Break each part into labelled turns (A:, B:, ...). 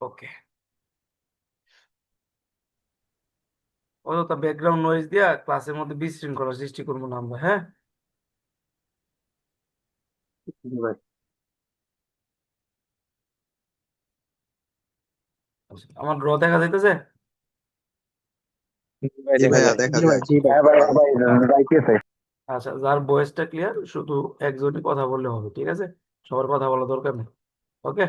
A: ওকে, অযথা background noise দিয়া ক্লাসের মধ্যে বিশৃঙ্খলা সৃষ্টি করবো না আমরা, হ্যাঁ?
B: জি ভাই।
A: আচ্ছা, আমার ড্র দেখা যাইতেছে।
B: জি ভাই,
C: জি
B: দেখা
C: ভাইয়া
B: যায়।
C: দেখা
B: জি ভাই,
C: যায়।
B: জি ভাই। হ্যাঁ ভাই, হ্যাঁ ভাই, যাইতেছে।
A: আচ্ছা, যার ভয়েসটা ক্লিয়ার শুধু একজনই কথা বললে হবে, ঠিক আছে? সবার কথা বলা দরকার নেই। ওকে।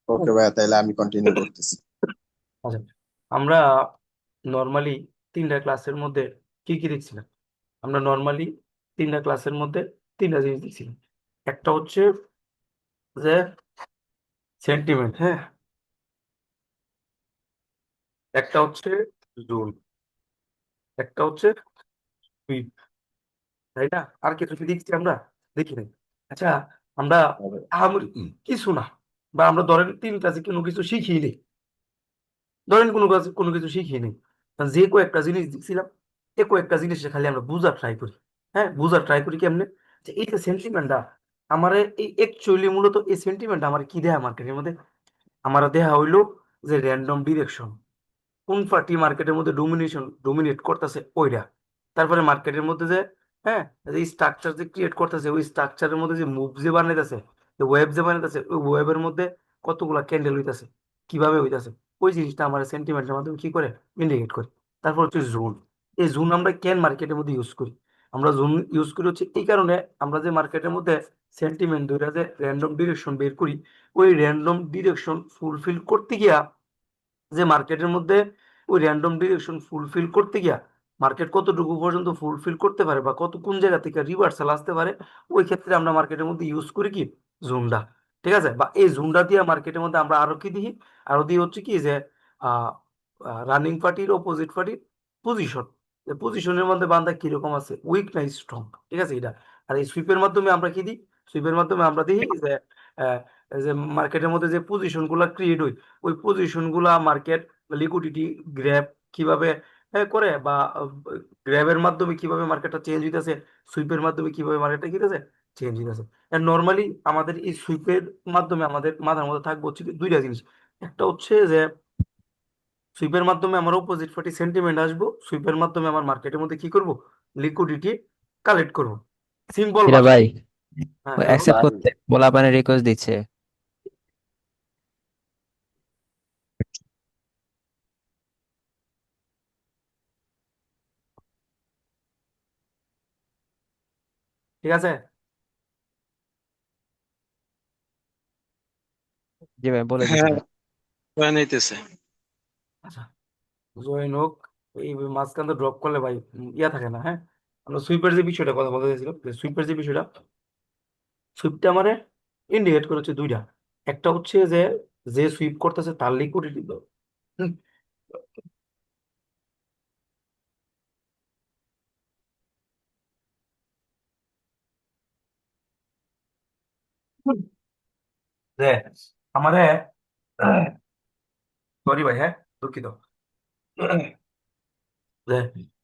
C: ওকে ভাইয়া, তাহলে আমি কন্টিনিউ করতেছি।
A: আচ্ছা, আমরা নর্মালি তিনটা ক্লাসের মধ্যে কি কি দেখছিলাম? আমরা নর্মালি তিনটা ক্লাসের মধ্যে তিনটা জিনিস দেখছিলাম। একটা হচ্ছে যে সেন্টিমেন্ট, হ্যাঁ। একটা হচ্ছে জোন। একটা হচ্ছে সুইপ, তাই না? আর কিছু কি দেখছি আমরা? দেখি নাই। আচ্ছা, আমরা কিছু না, বা আমরা ধরেন তিন ক্লাসে কোনো কিছু শিখি নেই, ধরেন কোনো ক্লাসে কোনো কিছু শিখি নেই, যে কয়েকটা জিনিস দেখছিলাম, এ কয়েকটা জিনিসে খালি আমরা বুঝার ট্রাই করি। হ্যাঁ, বুঝার ট্রাই করি কেমনে? যে এই যে সেন্টিমেন্টটা আমার, এই অ্যাকচুয়ালি মূলত এই সেন্টিমেন্ট আমার কি দেয় মার্কেটের মধ্যে? আমার দেয়া হইলো যে র্যান্ডম ডিরেকশন, কোন পার্টি মার্কেটের মধ্যে ডোমিনেট করতেছে ওইটা। তারপরে মার্কেটের মধ্যে যে, হ্যাঁ, যে স্ট্রাকচার যে ক্রিয়েট করতেছে, ওই স্ট্রাকচারের মধ্যে যে মুভ যে বানাইতেছে, যে ওয়েব যে বানাইতেছে, ওই ওয়েবের মধ্যে কতগুলা ক্যান্ডেল হইতাছে, কিভাবে হইতাছে, ওই জিনিসটা আমার সেন্টিমেন্টের মাধ্যমে কি করে ইন্ডিকেট করে। তারপর হচ্ছে জোন। এই জোন আমরা কেন মার্কেটের মধ্যে ইউজ করি? আমরা জোন ইউজ করি হচ্ছে এই কারণে, আমরা যে মার্কেটের মধ্যে সেন্টিমেন্ট ধরে যে র্যান্ডম ডিরেকশন বের করি, ওই র্যান্ডম ডিরেকশন ফুলফিল করতে গিয়া, যে মার্কেটের মধ্যে ওই র্যান্ডম ডিরেকশন ফুলফিল করতে গিয়া মার্কেট কতটুকু পর্যন্ত ফুলফিল করতে পারে, বা কত কোন জায়গা থেকে রিভার্সাল আসতে পারে, ওই ক্ষেত্রে আমরা মার্কেটের মধ্যে ইউজ করি কি জুমডা। ঠিক আছে? বা এই জুমডা দিয়ে মার্কেটের মধ্যে আমরা আরো কি দিই? আরো দিই হচ্ছে কি যে রানিং পার্টির অপোজিট পার্টির পজিশন, পজিশনের মধ্যে বান্ধা কিরকম আছে, উইক না স্ট্রং। ঠিক আছে, এটা। আর এই সুইপের মাধ্যমে আমরা কি দিই? সুইপের মাধ্যমে আমরা দিই যে আহ, যে মার্কেটের মধ্যে যে পজিশন গুলা ক্রিয়েট হয়, ওই পজিশন গুলা মার্কেট লিকুইডিটি গ্র্যাব কিভাবে করে, বা গ্র্যাবের মাধ্যমে কিভাবে মার্কেটটা চেঞ্জ হইতেছে, সুইপের মাধ্যমে কিভাবে মার্কেটটা কি হইতেছে, চেঞ্জ হইতেছে। নর্মালি আমাদের এই সুইপের মাধ্যমে আমাদের মাথার মধ্যে থাকবে হচ্ছে কি দুইটা জিনিস। একটা হচ্ছে যে সুইপের মাধ্যমে আমার অপোজিট পার্টি সেন্টিমেন্ট আসবো, সুইপের মাধ্যমে আমার মার্কেটের মধ্যে কি করব, লিকুইডিটি কালেক্ট করব। সিম্পল
D: হীরা
A: ভাষা।
D: ভাই,
A: হ্যাঁ,
D: ও
A: হ্যাঁ, বলুন।
D: অ্যাকসেপ্ট করতে বলা পানে রিকোয়েস্ট দিচ্ছে।
A: ঠিক আছে।
D: জি ভাই, বলে
E: হ্যাঁ,
D: দিছে।
E: হয়ে নিতেছে।
A: আচ্ছা, জয়েন হোক। এই মাঝখান তো ড্রপ করলে ভাই ইয়া থাকে না, হ্যাঁ। আমরা সুইপের যে বিষয়টা কথা বলতে চাইছিলাম, সুইপের যে বিষয়টা, সুইপটা মানে ইন্ডিকেট করে হচ্ছে দুইটা। একটা হচ্ছে যে যে সুইপ করতেছে তার লিকুইডিটি, যে আমারে, সরি ভাই, হ্যাঁ, দুঃখিত। যে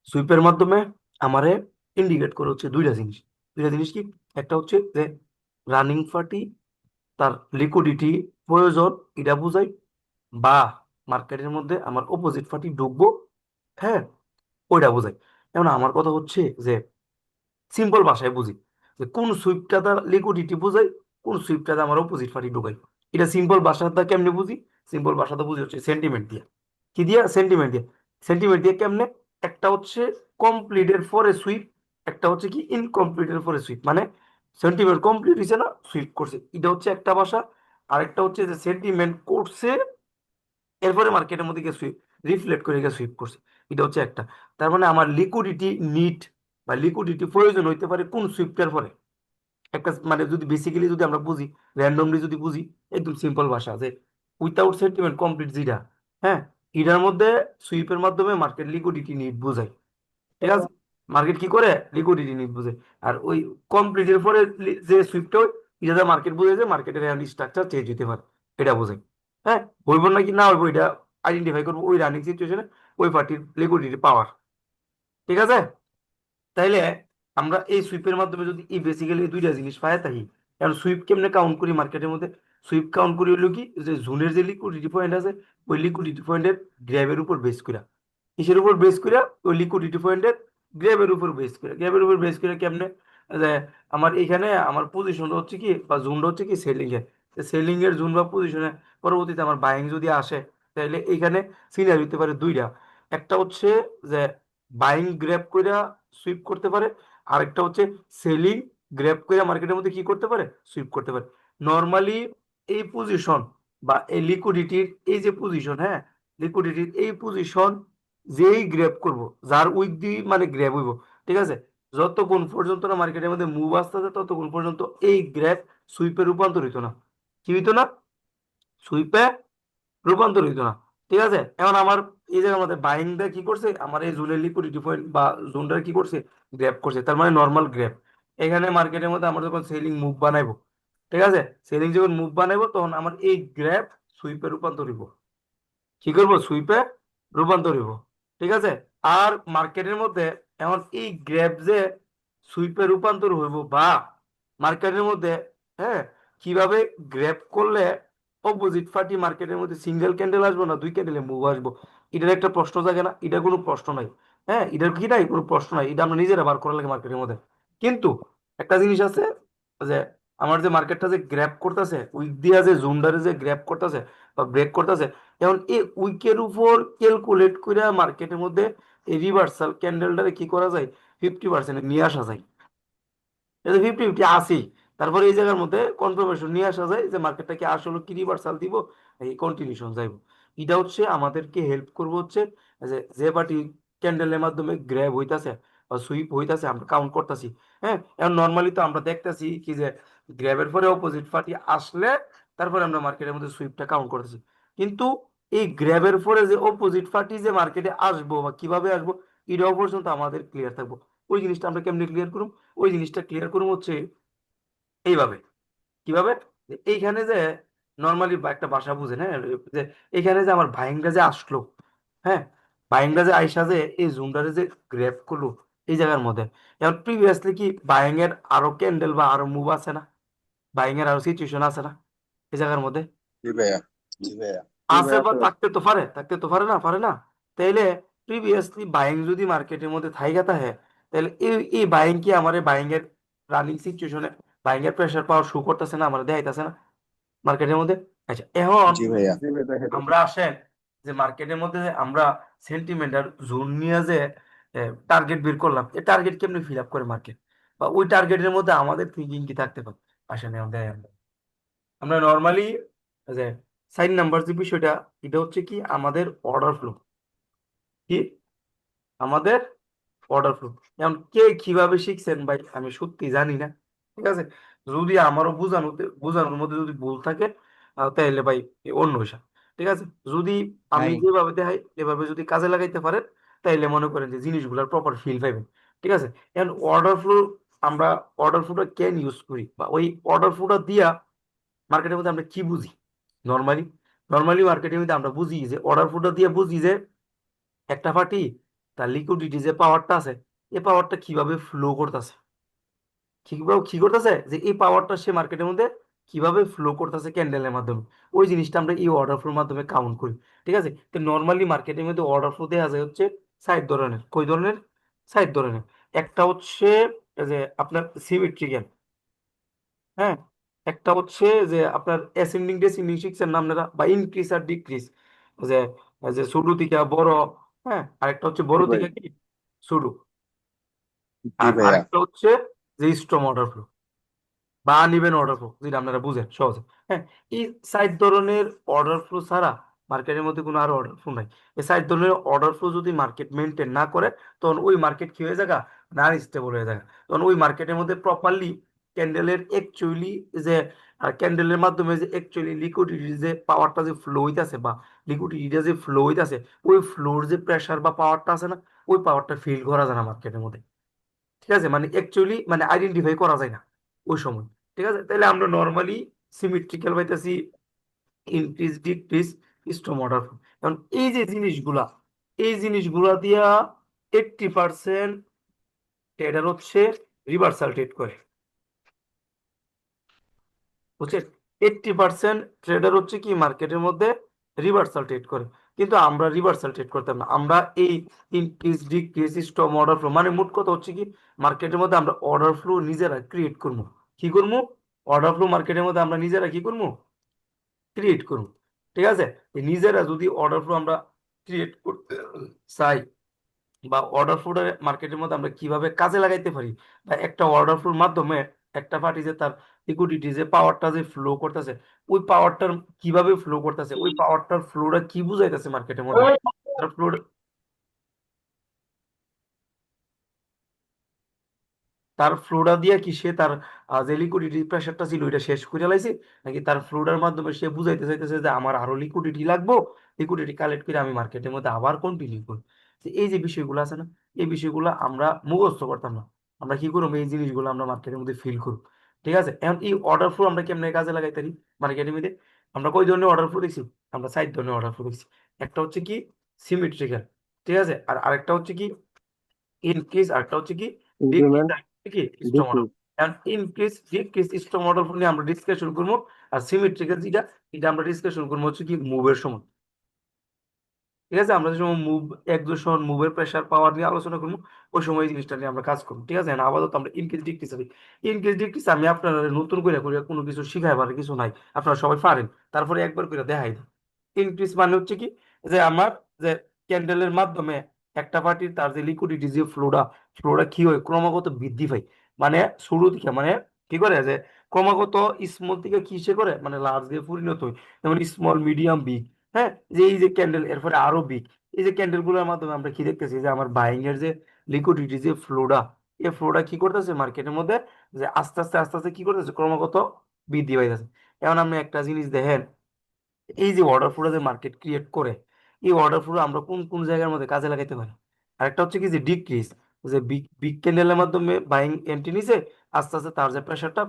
A: সুইপের মাধ্যমে আমারে ইন্ডিকেট করে হচ্ছে দুইটা জিনিস। দুইটা জিনিস কি? একটা হচ্ছে যে রানিং পার্টি তার লিকুইডিটি প্রয়োজন, এটা বুঝাই, বা মার্কেটের মধ্যে আমার অপোজিট পার্টি ঢুকবো, হ্যাঁ, ওইটা বোঝাই। এখন আমার কথা হচ্ছে যে সিম্পল ভাষায় বুঝি যে কোন সুইপটা তার লিকুইডিটি বোঝাই, কোন সুইপটাতে আমার অপোজিট পার্টি ঢুকাই। এটা সিম্পল ভাষাটা কেমনে বুঝি? সিম্পল ভাষাটা বুঝি হচ্ছে সেন্টিমেন্ট দিয়ে। কি দিয়া? সেন্টিমেন্ট দিয়ে। সেন্টিমেন্ট দিয়ে কেমনে? একটা হচ্ছে কমপ্লিটের পরে সুইপ, একটা হচ্ছে কি ইনকমপ্লিটের পরে সুইপ। মানে সেন্টিমেন্ট কমপ্লিট হয়েছে না, সুইপ করছে, এটা হচ্ছে একটা ভাষা। আরেকটা হচ্ছে যে সেন্টিমেন্ট করছে, এরপরে মার্কেটের মধ্যে গিয়ে সুইপ রিফ্লেক্ট করে গিয়ে সুইপ করছে, এটা হচ্ছে একটা। তার মানে আমার লিকুইডিটি নিড বা লিকুইডিটি প্রয়োজন হইতে পারে কোন সুইপটার পরে। একটা মানে যদি বেসিক্যালি যদি আমরা বুঝি, র্যান্ডমলি যদি বুঝি, একদম সিম্পল ভাষা যে উইথাউট সেন্টিমেন্ট কমপ্লিট যেটা, হ্যাঁ, এটার মধ্যে সুইপের মাধ্যমে মার্কেট লিকুইডিটি নিড বোঝায়। ঠিক আছে? মার্কেট কি করে লিকুইডিটি নিড বোঝে। আর ওই কমপ্লিটের পরে যে সুইপটা হয়, এটা মার্কেট বুঝে যে মার্কেটের স্ট্রাকচার চেঞ্জ হতে পারে, এটা বোঝায়। হ্যাঁ, হইব নাকি না হইব এটা আইডেন্টিফাই করবো ওই রানিং সিচুয়েশনে ওই পার্টির লিকুইডিটি পাওয়ার। ঠিক আছে? তাইলে আমরা এই সুইপের মাধ্যমে যদি এই বেসিক্যালি দুইটা জিনিস পাই থাকি, কারণ সুইপ কেমনে কাউন্ট করি মার্কেটের মধ্যে? সুইপ কাউন্ট করি হলো কি যে জোনের যে লিকুইডিটি পয়েন্ট আছে ওই লিকুইডিটি পয়েন্টের গ্র্যাবের উপর বেস করা, কিসের উপর বেস করা, ওই লিকুইডিটি পয়েন্টের গ্র্যাবের উপর বেস করা, গ্র্যাবের উপর বেস করে কেমনে যে আমার এখানে আমার পজিশনটা হচ্ছে কি বা জোনটা হচ্ছে কি সেলিং এর, সেলিং এর জোন বা পজিশনে পরবর্তীতে আমার বাইং যদি আসে তাহলে এখানে সিনারি হতে পারে দুইটা, একটা হচ্ছে যে বাইং গ্র্যাব কইরা সুইপ করতে পারে, আরেকটা হচ্ছে সেলিং গ্র্যাব কইরা মার্কেটের মধ্যে কি করতে পারে, সুইপ করতে পারে। নর্মালি এই পজিশন বা এই লিকুইডিটির এই যে পজিশন, হ্যাঁ লিকুইডিটির এই পজিশন যেই গ্র্যাব করব, যার উইক দিয়ে মানে গ্র্যাব হইব, ঠিক আছে, যতক্ষণ পর্যন্ত না মার্কেটের মধ্যে মুভ আসতেছে ততক্ষণ পর্যন্ত এই গ্র্যাব সুইপে রূপান্তরিত না, কি হইতো না, সুইপে রূপান্তরিত না, ঠিক আছে। এখন আমার এই জায়গার মধ্যে বাইংটা কি করছে, আমার এই জোনের লিকুইডিটি পয়েন্ট বা জোনটা কি করছে, গ্র্যাব করছে, তার মানে নর্মাল গ্র্যাব। এখানে মার্কেটের মধ্যে আমরা যখন সেলিং মুভ বানাইবো, ঠিক আছে, সেলিং যখন মুভ বানাইবো তখন আমার এই গ্র্যাব সুইপে রূপান্তরিত, কি করবো, সুইপে রূপান্তর হইব, ঠিক আছে। আর মার্কেটের মধ্যে এখন এই গ্র্যাব যে সুইপে রূপান্তর হইব বা মার্কেটের মধ্যে, হ্যাঁ, কিভাবে গ্র্যাব করলে অপোজিট পার্টি মার্কেটের মধ্যে সিঙ্গেল ক্যান্ডেল আসবো না দুই ক্যান্ডেলে মুভ আসবো, এটার একটা প্রশ্ন থাকে না, এটা কোনো প্রশ্ন নাই, হ্যাঁ এটার কি নাই, কোনো প্রশ্ন নাই, এটা আমরা নিজেরা বার করা লাগে মার্কেটের মধ্যে। কিন্তু একটা জিনিস আছে যে আমার যে মার্কেটটা যে গ্র্যাব করতেছে উইক দিয়া যে জোনদারে যে গ্র্যাব করতেছে বা ব্রেক করতেছে, এখন এই উইকের উপর ক্যালকুলেট করে মার্কেটের মধ্যে এই রিভার্সাল ক্যান্ডেলটারে কি করা যায়, 50% নিয়ে আসা যায়, এটা 50-50 আসি, তারপরে এই জায়গার মধ্যে কনফার্মেশন নিয়ে আসা যায় যে মার্কেটটা কি আসলে কি রিভার্সাল দিব, এই কন্টিনিউশন যাইব। এটা হচ্ছে আমাদেরকে হেল্প করবো হচ্ছে যে যে পার্টি ক্যান্ডেলের মাধ্যমে গ্র্যাব হইতাছে বা সুইপ হইতাছে আমরা কাউন্ট করতেছি, হ্যাঁ এখন নর্মালি তো আমরা দেখতেছি কি যে গ্র্যাবের পরে অপোজিট পার্টি আসলে তারপরে আমরা মার্কেটের মধ্যে সুইপটা কাউন্ট করতেছি, কিন্তু এই গ্র্যাবের পরে যে অপোজিট পার্টি যে মার্কেটে আসবো বা কিভাবে আসবো এটাও পর্যন্ত আমাদের ক্লিয়ার থাকবো। ওই জিনিসটা আমরা কেমনি ক্লিয়ার করব, ওই জিনিসটা ক্লিয়ার করবো হচ্ছে এইভাবে, কিভাবে, যে এইখানে যে নর্মালি একটা ভাষা বুঝেন, হ্যাঁ যে এইখানে যে আমার ভাইংটা যে আসলো, হ্যাঁ ভাইংটা যে আইসা যে এই জুমটারে যে গ্রেপ করলো এই জায়গার মধ্যে, এখন প্রিভিয়াসলি কি বাইং এর আরো ক্যান্ডেল বা আরো মুভ আছে না, বাইং এর আরো সিচুয়েশন আছে না এই জায়গার মধ্যে,
C: জি ভাইয়া, জি ভাইয়া,
B: জি
A: আছে
B: ভাই
A: বা
B: আছে।
A: থাকতে তো পারে, থাকতে তো পারে না, পারে না, তাইলে প্রিভিয়াসলি বাইং যদি মার্কেটের মধ্যে থাইকা থাকে তাহলে এই বাইং কি আমার বাইং এর রানিং সিচুয়েশনে বাইং এর প্রেসার পাওয়ার শো করতেছে না, আমার দেখাইতেছে না মার্কেটের মধ্যে। আচ্ছা এখন
C: জি ভাইয়া,
B: জি ভাই দেখাইতেছে।
A: আমরা আসেন যে মার্কেটের মধ্যে যে আমরা সেন্টিমেন্ট আর জোন নিয়ে যে টার্গেট বের করলাম, এই টার্গেট কেমনি ফিল আপ করে মার্কেট বা ওই টার্গেটের মধ্যে আমাদের থিঙ্কিং কি থাকতে পারে, আসেন এখন দেখেন আমরা নর্মালি যে সাইন নাম্বার যে বিষয়টা, এটা হচ্ছে কি আমাদের অর্ডার ফ্লো, কি আমাদের অর্ডার ফ্লো। এখন কে কিভাবে শিখছেন ভাই আমি সত্যি জানি না, ঠিক আছে, যদি আমারও বোঝানোর মধ্যে যদি ভুল থাকে তাহলে ভাই অন্য হিসাব, ঠিক আছে, যদি আমি
D: ভাই
A: যেভাবে দেখাই এভাবে যদি কাজে লাগাইতে পারেন তাইলে মনে করেন যে জিনিসগুলোর প্রপার ফিল পাইবেন, ঠিক আছে। এখন অর্ডার ফ্লো, আমরা অর্ডার ফ্লোটা কেন ইউজ করি বা ওই অর্ডার ফ্লোটা দিয়া মার্কেটের মধ্যে আমরা কি বুঝি, নর্মালি নর্মালি মার্কেটের মধ্যে আমরা বুঝি যে অর্ডার ফ্লোটা দিয়ে বুঝি যে একটা পার্টি তার লিকুইডিটি যে পাওয়ারটা আছে এই পাওয়ারটা কিভাবে ফ্লো করতেছে, কিভাবে কি করতেছে যে এই পাওয়ারটা সে মার্কেটের মধ্যে কিভাবে ফ্লো করতেছে ক্যান্ডেলের মাধ্যমে, ওই জিনিসটা আমরা এই অর্ডার ফ্লোর মাধ্যমে কাউন্ট করি, ঠিক আছে। তো নর্মালি মার্কেটের মধ্যে অর্ডার ফ্লো দেখা যায় হচ্ছে সাইড ধরনের, কই ধরনের, সাইড ধরনের, একটা হচ্ছে যে আপনার সিমেট্রিক্যাল, হ্যাঁ একটা হচ্ছে যে আপনার অ্যাসেন্ডিং ডেসেন্ডিং শিখছেন না আপনারা, বা ইনক্রিজ আর ডিক্রিজ, যে যে ছোট থেকে বড়, হ্যাঁ আরেকটা হচ্ছে
B: জি
A: বড়
B: ভাই।
A: থেকে কি ছোট,
C: জি
A: আর
C: ভাইয়া,
A: আরেকটা হচ্ছে যে স্ট্রম অর্ডার ফ্লো বা আনইভেন অর্ডার ফ্লো, যেটা আপনারা বুঝেন সহজে, হ্যাঁ এই সাইড ধরনের অর্ডার ফ্লো ছাড়া মার্কেটের মধ্যে কোনো আরো অর্ডার ফ্লো নাই। এই সাইড ধরনের অর্ডার ফ্লো যদি মার্কেট মেনটেন না করে তখন ওই মার্কেট কি হয়ে যায়, না স্টেবল হয়ে যায়, তখন ওই মার্কেটের মধ্যে প্রপারলি ক্যান্ডেলের অ্যাকচুয়ালি যে ক্যান্ডেলের মাধ্যমে যে অ্যাকচুয়ালি লিকুইডিটি যে পাওয়ারটা যে ফ্লো হইতাছে বা লিকুইডিটিটা যে ফ্লো হইতাছে ওই ফ্লোর যে প্রেসার বা পাওয়ারটা আছে না ওই পাওয়ারটা ফিল করা যায় না মার্কেটের মধ্যে, ঠিক আছে, মানে অ্যাকচুয়ালি মানে আইডেন্টিফাই করা যায় না ওই সময়, ঠিক আছে। তাহলে আমরা নর্মালি সিমেট্রিক্যাল পাইতেছি, ইনক্রিজ ডিক্রিজ, স্ট্রম অর্ডার, কারণ এই জিনিসগুলা দিয়া 80% ট্রেডার হচ্ছে রিভার্সাল ট্রেড করে, বুঝছেন, 80% ট্রেডার হচ্ছে কি মার্কেটের মধ্যে রিভার্সাল ট্রেড করে, কিন্তু আমরা রিভার্সাল ট্রেড করতাম না। আমরা এই increase decrease stop order flow, মানে মোট কথা হচ্ছে কি মার্কেটের মধ্যে আমরা অর্ডার ফ্লো নিজেরা ক্রিয়েট করবো। কি করবো? অর্ডার ফ্লো মার্কেটের মধ্যে আমরা নিজেরা কি করবো? ক্রিয়েট করবো। ঠিক আছে? এই নিজেরা যদি অর্ডার ফ্লো আমরা ক্রিয়েট করতে চাই, বা অর্ডার ফ্লোর মার্কেটের মধ্যে আমরা কিভাবে কাজে লাগাইতে পারি, বা একটা অর্ডার ফ্লোর মাধ্যমে একটা পার্টি যে তার লিকুইডিটি যে পাওয়ারটা যে ফ্লো করতেছে, ওই পাওয়ারটার কিভাবে ফ্লো করতেছে, ওই পাওয়ারটার ফ্লোটা কি বুঝাইতেছে মার্কেটের মধ্যে, তার ফ্লো, তার ফ্লোটা দিয়ে কি সে তার যে লিকুইডিটি প্রেশারটা ছিল ওইটা শেষ করে লাইছে, নাকি তার ফ্লোটার মাধ্যমে সে বুঝাইতে চাইতেছে যে আমার আরো লিকুইডিটি লাগবো, লিকুইডিটি কালেক্ট করে আমি মার্কেটের মধ্যে আবার কন্টিনিউ করবো। তো এই যে বিষয়গুলো আছে না, এই বিষয়গুলো আমরা মুখস্থ করতাম না। আমরা কি করবো? এই জিনিসগুলো আমরা মার্কেটের মধ্যে ফিল করবো। ঠিক আছে? এখন এই অর্ডার ফ্লো আমরা কেমনে কাজে লাগাইতে পারি মার্কেটের মধ্যে? আমরা কই ধরনের অর্ডার ফ্লো দেখছি? আমরা 4 ধরনের অর্ডার ফ্লো দেখছি। একটা হচ্ছে কি সিমেট্রিক্যাল, ঠিক আছে, আর আরেকটা হচ্ছে কি ইনক্রিজ, আরেকটা হচ্ছে কি ডিক্রিজ,
B: ইনক্রিমেন্ট,
A: আরেকটা কি স্টো মডেল।
B: ডিক্রিজ।
A: এখন ইনক্রিজ ডিক্রিজ স্টো মডেল নিয়ে আমরা ডিসকাশন করবো। আর সিমেট্রিক্যাল যেটা, এটা আমরা ডিসকাশন করবো হচ্ছে কি মুভের সময়। ঠিক আছে? আমরা যে সময় মুভ একদূষণ মুভের প্রেশার পাওয়ার নিয়ে আলোচনা করবো, ওই সময় এই জিনিসটা নিয়ে আমরা কাজ করবো। ঠিক আছে? না আপাতত আমরা ইনক্রিজ ডিক্রিজ হবে। ইনক্রিজ ডিক্রিজ আমি আপনারা নতুন করে করে কোনো কিছু শিখাইবার কিছু নাই, আপনারা সবাই পারেন, তারপরে একবার করে দেখাই দিই। ইনক্রিজ মানে হচ্ছে কি যে আমার যে ক্যান্ডেলের মাধ্যমে একটা পার্টির তার যে লিকুইডিটি যে ফ্লোটা, ফ্লোটা কি হয় ক্রমাগত বৃদ্ধি পায়। মানে শুরু থেকে মানে কি করে যে ক্রমাগত স্মল থেকে কিসে করে মানে লার্জ দিয়ে পরিণত হয়, যেমন স্মল মিডিয়াম বিগ। হ্যাঁ, যে এই যে ক্যান্ডেল এরপরে আরো বিগ, এই যে ক্যান্ডেল গুলোর মাধ্যমে আমরা কি দেখতেছি যে আমার বাইং এর যে লিকুইডিটি যে ফ্লোটা, এই ফ্লোটা কি করতেছে মার্কেটের মধ্যে যে আস্তে আস্তে আস্তে আস্তে কি করতেছে ক্রমাগত বৃদ্ধি পাইতেছে। এখন আপনি একটা জিনিস দেখেন, এই যে অর্ডার ফ্লো যে মার্কেট ক্রিয়েট করে, এই অর্ডার ফ্লো আমরা কোন কোন জায়গার মধ্যে কাজে লাগাইতে পারি? আরেকটা হচ্ছে কি যে ডিক্রিজ, যে বিগ বিগ ক্যান্ডেলের মাধ্যমে বাইং এন্ট্রি নিছে, আস্তে আস্তে তার যে প্রেশারটা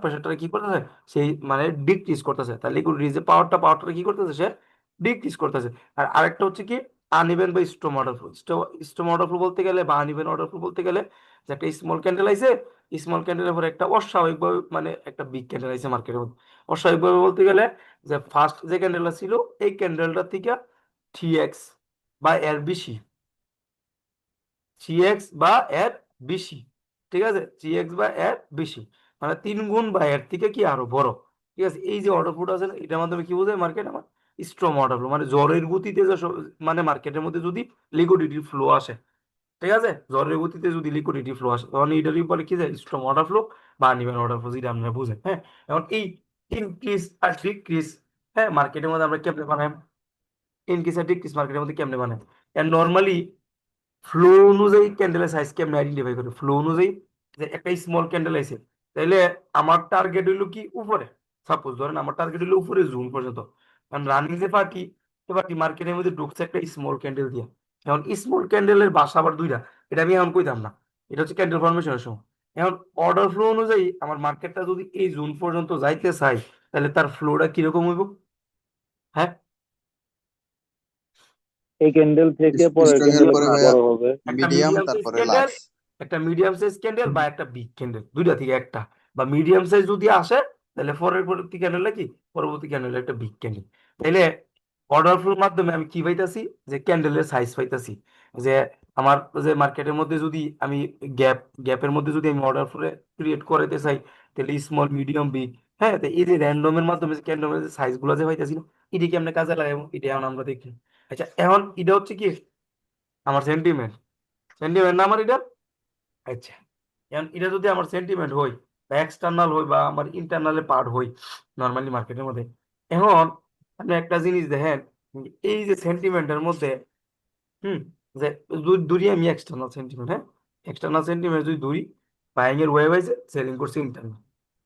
A: কি করতেছে, সেই মানে ডিক্রিজ করতেছে, তার লিকুইডিটি যে পাওয়ারটা কি করতেছে, সে ডিক্রিজ করতেছে। আর আরেকটা হচ্ছে কি আনইভেন বা storm order flow. Storm order flow বলতে গেলে বা আনইভেন অর্ডার ফ্লো বলতে গেলে যে একটা স্মল ক্যান্ডেল আইছে, স্মল ক্যান্ডেলের পরে একটা অস্বাভাবিকভাবে মানে একটা বিগ ক্যান্ডেল আইছে মার্কেটের মধ্যে। অস্বাভাবিকভাবে বলতে গেলে যে ফার্স্ট যে ক্যান্ডেলটা ছিল, এই ক্যান্ডেলটা থেকে 3x বা এর বেশি, 3x বা এর বেশি, ঠিক আছে, 3x বা এর বেশি, মানে 3 গুণ বা এর থেকে কি আরো বড়। ঠিক আছে? এই যে অর্ডার ফ্লো আছে না, এটার মাধ্যমে কি বোঝায় মার্কেট আমার স্ট্রং অর্ডার ফ্লো, মানে জ্বরের গতিতে যে মানে মার্কেটের মধ্যে যদি লিকুইডিটি ফ্লো আসে, ঠিক আছে, জ্বরের গতিতে যদি লিকুইডিটি ফ্লো আসে, তখন এইটারই বলে কি যায় স্ট্রং অর্ডার ফ্লো বা আনইভেন অর্ডার ফ্লো, যেটা আমরা বুঝেন। হ্যাঁ, এখন এই ইনক্রিজ আর ডিক্রিজ, হ্যাঁ, মার্কেটের মধ্যে আমরা কেমনে বানাই? ইনক্রিজ আর ডিক্রিজ মার্কেটের মধ্যে কেমনে বানাই? নর্মালি ফ্লো অনুযায়ী ক্যান্ডেলের সাইজ কেমনে আইডেন্টিফাই করে? ফ্লো অনুযায়ী, যে একটা স্মল ক্যান্ডেল আছে, তাইলে আমার টার্গেট হইলো কি উপরে, সাপোজ ধরেন আমার টার্গেট হইলো উপরে জুন পর্যন্ত, কারণ রানিং যে পার্টি, সে পার্টি মার্কেটের মধ্যে ঢুকছে একটা স্মল ক্যান্ডেল দিয়ে। এখন স্মল ক্যান্ডেলের বাসা আবার দুইটা, এটা আমি এখন কইতাম না, এটা হচ্ছে ক্যান্ডেল ফরমেশনের সময়। এখন অর্ডার ফ্লো অনুযায়ী আমার মার্কেটটা যদি এই জুন পর্যন্ত যাইতে চাই, তাহলে তার ফ্লোটা কিরকম হইব? হ্যাঁ,
B: এই ক্যান্ডেল থেকে পরের
C: স্ট্রং এর
B: ক্যান্ডেল
C: পরে
B: খুব
C: ভাইয়া
B: বড় হবে।
A: একটা
C: মিডিয়াম,
A: মিডিয়াম সাইজ
C: তারপরে
A: ক্যান্ডেল,
C: লার্জ।
A: একটা মিডিয়াম সাইজ ক্যান্ডেল বা একটা বিগ ক্যান্ডেল, দুইটা থেকে একটা, বা মিডিয়াম সাইজ যদি আসে, তাহলে পরবর্তী ক্যান্ডেল কি, পরবর্তী ক্যান্ডেল একটা বিগ ক্যান্ডেল। তাইলে অর্ডার ফ্লোর মাধ্যমে আমি কি পাইতাছি? যে ক্যান্ডেলের সাইজ পাইতাছি, যে আমার যে মার্কেটের মধ্যে যদি আমি গ্যাপের মধ্যে যদি আমি অর্ডার ফ্লো ক্রিয়েট করতে চাই, তাহলে স্মল মিডিয়াম বিগ, হ্যাঁ, তো এই যে র্যান্ডমের মাধ্যমে যে ক্যান্ডেলের সাইজ গুলো যে পাইতাছি না, এটাকে আমরা কাজে লাগাবো, এটা এখন আমরা দেখি। আচ্ছা, এখন এটা হচ্ছে কি আমার সেন্টিমেন্ট, সেন্টিমেন্ট না আমার এটা। আচ্ছা, এখন এটা যদি আমার সেন্টিমেন্ট হই বা এক্সটার্নাল হই বা আমার ইন্টারনালে পার্ট হই নর্মালি মার্কেটের মধ্যে, এখন আপনি একটা জিনিস দেখেন, এই যে সেন্টিমেন্টের মধ্যে, হুম, যে ধরি আমি এক্সটার্নাল সেন্টিমেন্ট, হ্যাঁ, এক্সটার্নাল সেন্টিমেন্ট যদি ধরি, বাইং এর ওয়েভ আছে, সেলিং করছে ইন্টারনাল,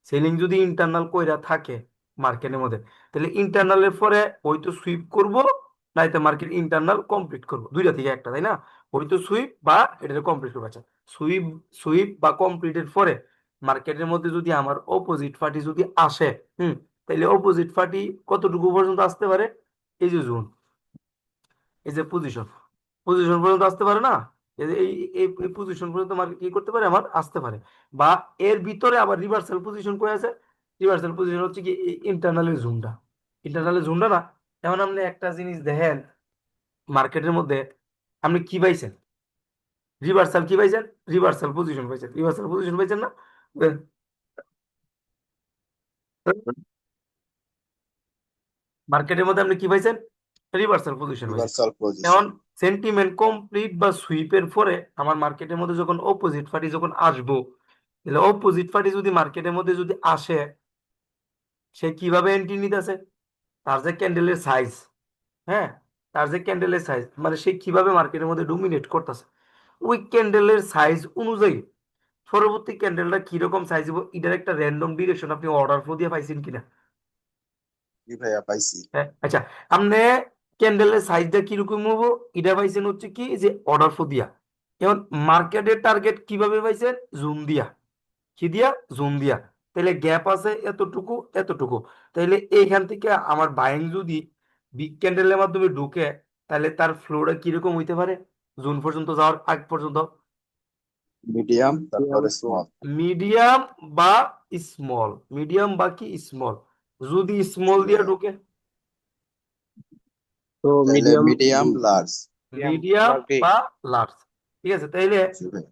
A: সেলিং যদি ইন্টারনাল কইরা থাকে মার্কেটের মধ্যে, তাহলে ইন্টারনালের পরে হয়তো সুইপ করব, নাইতো মার্কেট ইন্টারনাল কমপ্লিট করব, দুইটা থেকে একটা, তাই না? হয়তো সুইপ বা এটা কমপ্লিট করবো। আচ্ছা, সুইপ সুইপ বা কমপ্লিটের পরে মার্কেটের মধ্যে যদি আমার অপোজিট পার্টি যদি আসে, হুম, তাহলে অপোজিট পার্টি কতটুকু পর্যন্ত আসতে পারে? এই যে জোন, এই যে পজিশন, পজিশন পর্যন্ত আসতে পারে না? এই যে এই পজিশন পর্যন্ত মার্কেট কি করতে পারে আমার আসতে পারে, বা এর ভিতরে আবার রিভার্সাল পজিশন কই আছে? রিভার্সাল পজিশন হচ্ছে কি ইন্টারনালের জোনটা না। এখন আপনি একটা জিনিস দেখেন মার্কেটের মধ্যে, আপনি কি পাইছেন? রিভার্সাল কি পাইছেন? রিভার্সাল পজিশন পাইছেন না? মার্কেটের মধ্যে আপনি কি পাইছেন? রিভার্সাল পজিশন পাইছেন।
C: Reversal
A: এখন
C: position.
A: সেন্টিমেন্ট কমপ্লিট বা সুইপের পরে আমার মার্কেটের মধ্যে যখন অপোজিট পার্টি যখন আসবো, তাহলে অপোজিট পার্টি যদি মার্কেটের মধ্যে যদি আসে, সে কিভাবে এন্ট্রি নিতেছে? তার যে ক্যান্ডেলের সাইজ, হ্যাঁ, তার যে ক্যান্ডেলের সাইজ মানে সে কিভাবে মার্কেটের মধ্যে ডোমিনেট করতেছে, ওই ক্যান্ডেলের সাইজ অনুযায়ী পরবর্তী ক্যান্ডেলটা কিরকম সাইজ হবে এটার একটা র্যান্ডম ডিরেকশন আপনি অর্ডার ফ্লো দিয়ে পাইছেন কিনা?
C: জি ভাইয়া পাইছি।
A: হ্যাঁ, আচ্ছা, আপনি ক্যান্ডেলের সাইজটা কিরকম হবো এটা পাইছেন হচ্ছে কি যে অর্ডার ফ্লো দিয়া। এখন মার্কেটের টার্গেট কিভাবে পাইছেন? জুম দিয়া। কি দিয়া? জুম দিয়া। তাহলে গ্যাপ আছে এতটুকু এতটুকু। তাহলে এইখান থেকে আমার বাইং যদি বিগ ক্যান্ডেলের মাধ্যমে ঢুকে, তাহলে তার ফ্লোটা কিরকম হইতে পারে জুন পর্যন্ত যাওয়ার আগ পর্যন্ত?
C: মিডিয়াম তারপরে স্মল।
A: মিডিয়াম বা মিডিয়াম বা কি স্মল। যদি স্মল
C: জি
A: দিয়ে
C: ভাইয়া।
A: ঢুকে,
B: তো
C: তাহলে মিডিয়াম লার্জ।
A: মিডিয়াম বা লার্জ, ঠিক আছে? তাইলে
C: জি ভাই।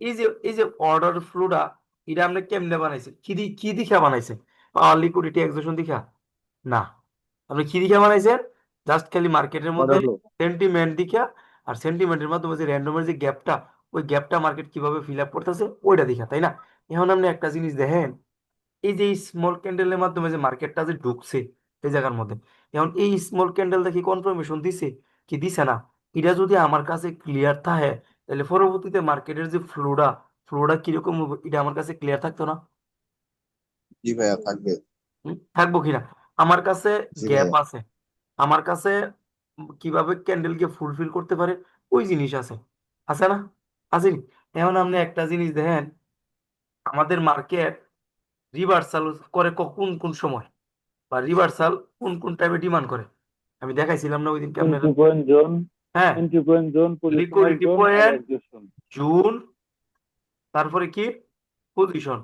A: এই যে অর্ডার ফ্লোটা এটা আপনি কেমনে বানাইছেন? কি দিখা বানাইছেন? পাওয়ার লিকুইডিটি এক্সেশন দিখা না, আপনি কি দিখা বানাইছেন? জাস্ট খালি মার্কেটের মধ্যে সেন্টিমেন্ট দিখা, আর সেন্টিমেন্টের মাধ্যমে যে র্যান্ডমের যে গ্যাপটা, ওই গ্যাপটা মার্কেট কিভাবে ফিল আপ করতেছে ওইটা দিখা, তাই না? এখন আপনি একটা জিনিস দেখেন, এই যে স্মল ক্যান্ডেলের মাধ্যমে যে মার্কেটটা যে ঢুকছে এই জায়গার মধ্যে, এখন এই স্মল ক্যান্ডেলটা কি কনফার্মেশন দিছে কি দিছে না? এটা যদি আমার কাছে ক্লিয়ার থাকে, তাহলে পরবর্তীতে মার্কেটের যে ফ্লোটা কিরকম হবে এটা আমার কাছে ক্লিয়ার থাকতো না?
C: জি ভাইয়া থাকবে।
A: থাকবো কিনা? আমার কাছে
C: জি
A: গ্যাপ
C: ভাইয়া।
A: আছে, আমার কাছে কিভাবে ক্যান্ডেলকে ফুলফিল করতে পারে ওই জিনিস আছে, আছে না? আসেনি? এখন আপনি একটা জিনিস দেখেন, আমাদের মার্কেট রিভার্সাল করে কোন কোন সময়, বা রিভার্সাল কোন কোন টাইমে ডিমান্ড করে? আমি দেখাইছিলাম না ওই দিনকে আপনারা?
B: এন্ট্রি পয়েন্ট জোন,
A: হ্যাঁ,
B: পজিশনাল
A: লিকুইডিটি
B: জোন আর
A: পয়েন্ট,
B: এক্সিশন।
A: জুন, তারপরে কি পজিশন,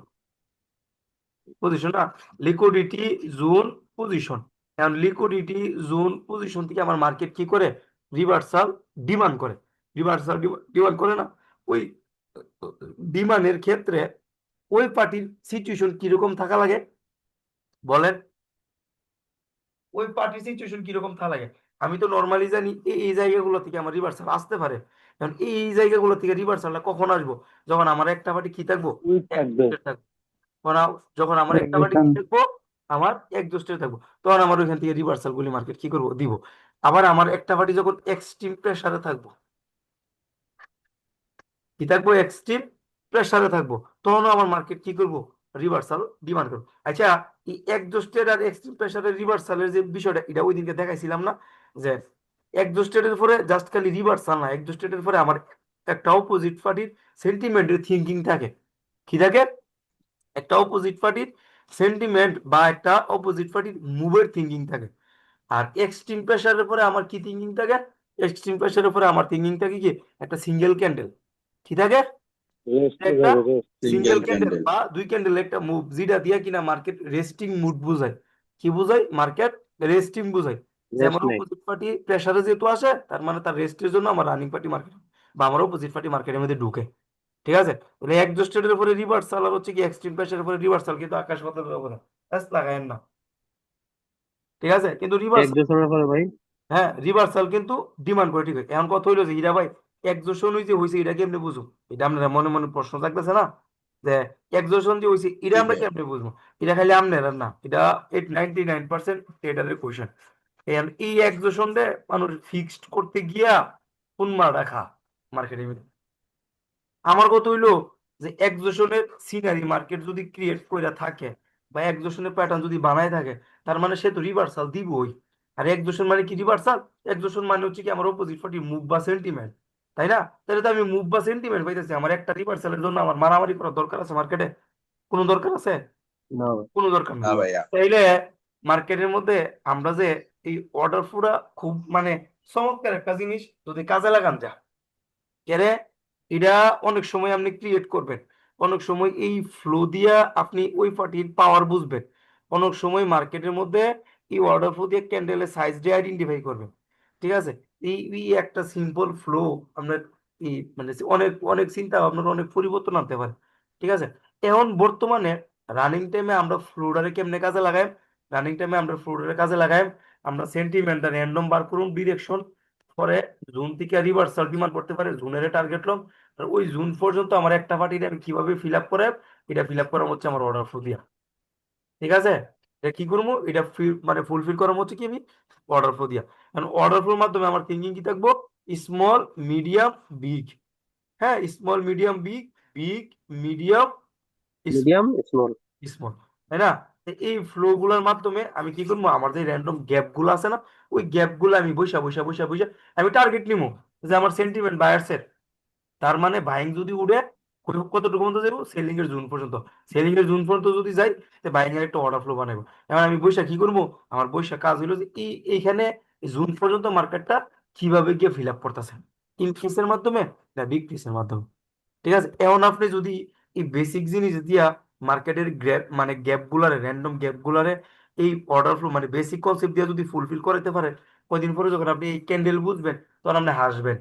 A: না, লিকুইডিটি, জোন, পজিশন। এখন লিকুইডিটি, জোন, পজিশন থেকে আমার মার্কেট কি করে? রিভার্সাল ডিমান্ড করে। রিভার্সাল ডিমান্ড করে না? ওই ডিমান্ডের ক্ষেত্রে ওই পার্টির সিচুয়েশন কিরকম থাকা লাগে বলেন? ওই পার্টির সিচুয়েশন কিরকম থাকা লাগে? আমি তো নর্মালি জানি এই জায়গাগুলো থেকে আমার রিভার্সাল আসতে পারে। কারণ এই জায়গাগুলো থেকে রিভার্সালটা কখন আসবো? যখন আমার একটা পার্টি কি থাকবো?
B: উইক থাকবে।
A: Exhausted থাকবো। যখন আমার একটা পার্টি কি থাকবো? আমার এক্সজস্টেড থাকবো, তখন আমার ওইখান থেকে রিভার্সাল গুলি মার্কেট কি করবো? দিব। আবার আমার একটা পার্টি যখন এক্সট্রিম প্রেসারে থাকবো, কি থাকবো? এক্সট্রিম প্রেসারে থাকবো, তখনও আমার মার্কেট কি করবো? রিভার্সাল ডিমান্ড করবো। আচ্ছা, এই এক্সজস্টেড আর এক্সট্রিম প্রেসারের রিভার্সালের যে বিষয়টা এটা ওই দিনকে দেখাইছিলাম না, যে এক্সজস্টেডের পরে জাস্ট খালি রিভার্সাল না, এক্সজস্টেডের পরে আমার একটা অপোজিট পার্টির সেন্টিমেন্টের থিঙ্কিং থাকে। কি থাকে? একটা অপোজিট পার্টির সেন্টিমেন্ট বা একটা অপোজিট পার্টির মুভের থিঙ্কিং থাকে। আর এক্সট্রিম প্রেসারের পরে আমার কি থিঙ্কিং থাকে? এক্সট্রিম প্রেসারের পরে আমার থিঙ্কিং থাকে কি? একটা সিঙ্গেল ক্যান্ডেল। কি থাকে?
B: রেস্টে
A: একটা
B: যাবে, rest.
C: Single
A: single candle
C: candle.
A: বা দুই ক্যান্ডেল একটা মুভ, যেটা দিয়া কিনা মার্কেট রেস্টিং মুড বুঝায়। কি বুঝায়? মার্কেট রেস্টিং বুঝায়। যে আমার
B: রেস্ট নেই।
A: অপোজিট পার্টি প্রেসারে যেহেতু আসে, তার মানে তার রেস্টের জন্য আমার রানিং পার্টি মার্কেট বা আমার অপোজিট পার্টি মার্কেটের মধ্যে ঢুকে। ঠিক আছে? তাহলে একজস্টেডের উপরে রিভার্সাল আর হচ্ছে কি এক্সট্রিম প্রেসারের উপরে রিভার্সাল, কিন্তু আকাশ পাতাল ব্যবধান। লাগায়েন না, ঠিক আছে? কিন্তু রিভার্সাল,
B: এক্সিশনের পরে ভাই
A: হ্যাঁ, রিভার্সাল কিন্তু ডিমান্ড করে, ঠিক আছে? এখন কথা হইলো যে হীরা ভাই, একজোশন হইছে হইছে এটা কেমনে বুঝুম? এটা আপনারা মনে মনে প্রশ্ন থাকতেছে না, যে একজোশন যে হইছে এটা
C: জি
A: আমরা
C: ভাইয়া।
A: কেমনে বুঝবো? এটা খালি আপনারা না, এটা 99% ট্রেডারের কোয়েশ্চেন। এই একজোশন দে মানুষ ফিক্সড করতে গিয়া কোন মার রাখা মার্কেটে। আমার কথা হইলো যে একজোশনের সিনারি মার্কেট যদি ক্রিয়েট করে থাকে বা একজোশনের প্যাটার্ন যদি বানায় থাকে, তার মানে সে তো রিভার্সাল দিবই। আর একজোশন মানে কি? রিভার্সাল। একজোশন মানে হচ্ছে কি আমার অপোজিট পার্টি মুভ বা সেন্টিমেন্ট, তাই না? তাহলে তো আমি মুভ বা সেন্টিমেন্ট পাইতেছি, আমার একটা রিভার্সালের জন্য আমার মারামারি করার দরকার আছে মার্কেটে? কোনো দরকার আছে?
B: না
A: কোনো দরকার
C: না
A: নেই।
C: ভাইয়া।
A: তাইলে মার্কেটের মধ্যে আমরা যে এই অর্ডার ফ্লোটা খুব মানে চমৎকার একটা জিনিস যদি কাজে লাগান যা কেরে, এটা অনেক সময় আপনি ক্রিয়েট করবেন, অনেক সময় এই ফ্লো দিয়া আপনি ওই পার্টির পাওয়ার বুঝবেন, অনেক সময় মার্কেটের মধ্যে এই অর্ডার ফ্লো দিয়ে ক্যান্ডেলের সাইজ দিয়ে আইডেন্টিফাই করবে। ঠিক আছে, এই একটা সিম্পল ফ্লো আমরা এই মানে অনেক অনেক চিন্তা ভাবনার অনেক পরিবর্তন আনতে পারে। ঠিক আছে, এখন বর্তমানে রানিং টাইমে আমরা ফ্লোটারে কেমনে কাজে লাগাই? রানিং টাইমে আমরা ফ্লোটারে কাজে লাগাই, আমরা সেন্টিমেন্ট র্যান্ডম বার করুন ডিরেকশন, পরে জুন থেকে রিভার্সাল ডিমান্ড করতে পারে, জুনের টার্গেট লম, আর ওই জুন পর্যন্ত আমার একটা পার্টিতে আমি কিভাবে ফিল আপ করে, এটা ফিল আপ করা হচ্ছে আমার অর্ডার ফ্লো দিয়া। ঠিক আছে, এটা কি করবো, এটা মানে ফুলফিল করার হচ্ছে কি আমি অর্ডার ফ্লো দিয়া। কারণ অর্ডার ফ্লোর মাধ্যমে আমার থিঙ্কিং কি থাকবো, স্মল মিডিয়াম বিগ। হ্যাঁ, small medium big, big medium
B: medium small.
A: Small, তাই না? তো এই ফ্লো গুলোর মাধ্যমে আমি কি করবো, আমার যে র্যান্ডম গ্যাপ গুলো আছে না, ওই গ্যাপ গুলো আমি বৈশা বৈশা বৈশা বৈশা আমি টার্গেট নিবো, যে আমার সেন্টিমেন্ট বায়ার্সের, তার মানে বাইং যদি উঠে কতটুকু পর্যন্ত যাবো, সেলিং এর জোন পর্যন্ত। সেলিং এর জোন পর্যন্ত যদি যাই, বাইং এর একটা অর্ডার ফ্লো বানাবো। এবার আমি বৈশা কি করবো, আমার বৈশা কাজ হলো যে এইখানে জুন পর্যন্ত মার্কেটটা কিভাবে গিয়ে ফিল আপ করতেছে, ইনক্রিজের মাধ্যমে না ডিক্রিজের মাধ্যমে। ঠিক আছে, এখন আপনি যদি এই বেসিক জিনিস দিয়া মার্কেটের গ্যাপ মানে গ্যাপ গুলারে র্যান্ডম গ্যাপ গুলারে এই অর্ডার ফ্লো মানে বেসিক কনসেপ্ট দিয়ে যদি ফুলফিল করতে পারে, কয়দিন পরে যখন আপনি এই ক্যান্ডেল বুঝবেন, তখন আপনি হাসবেন।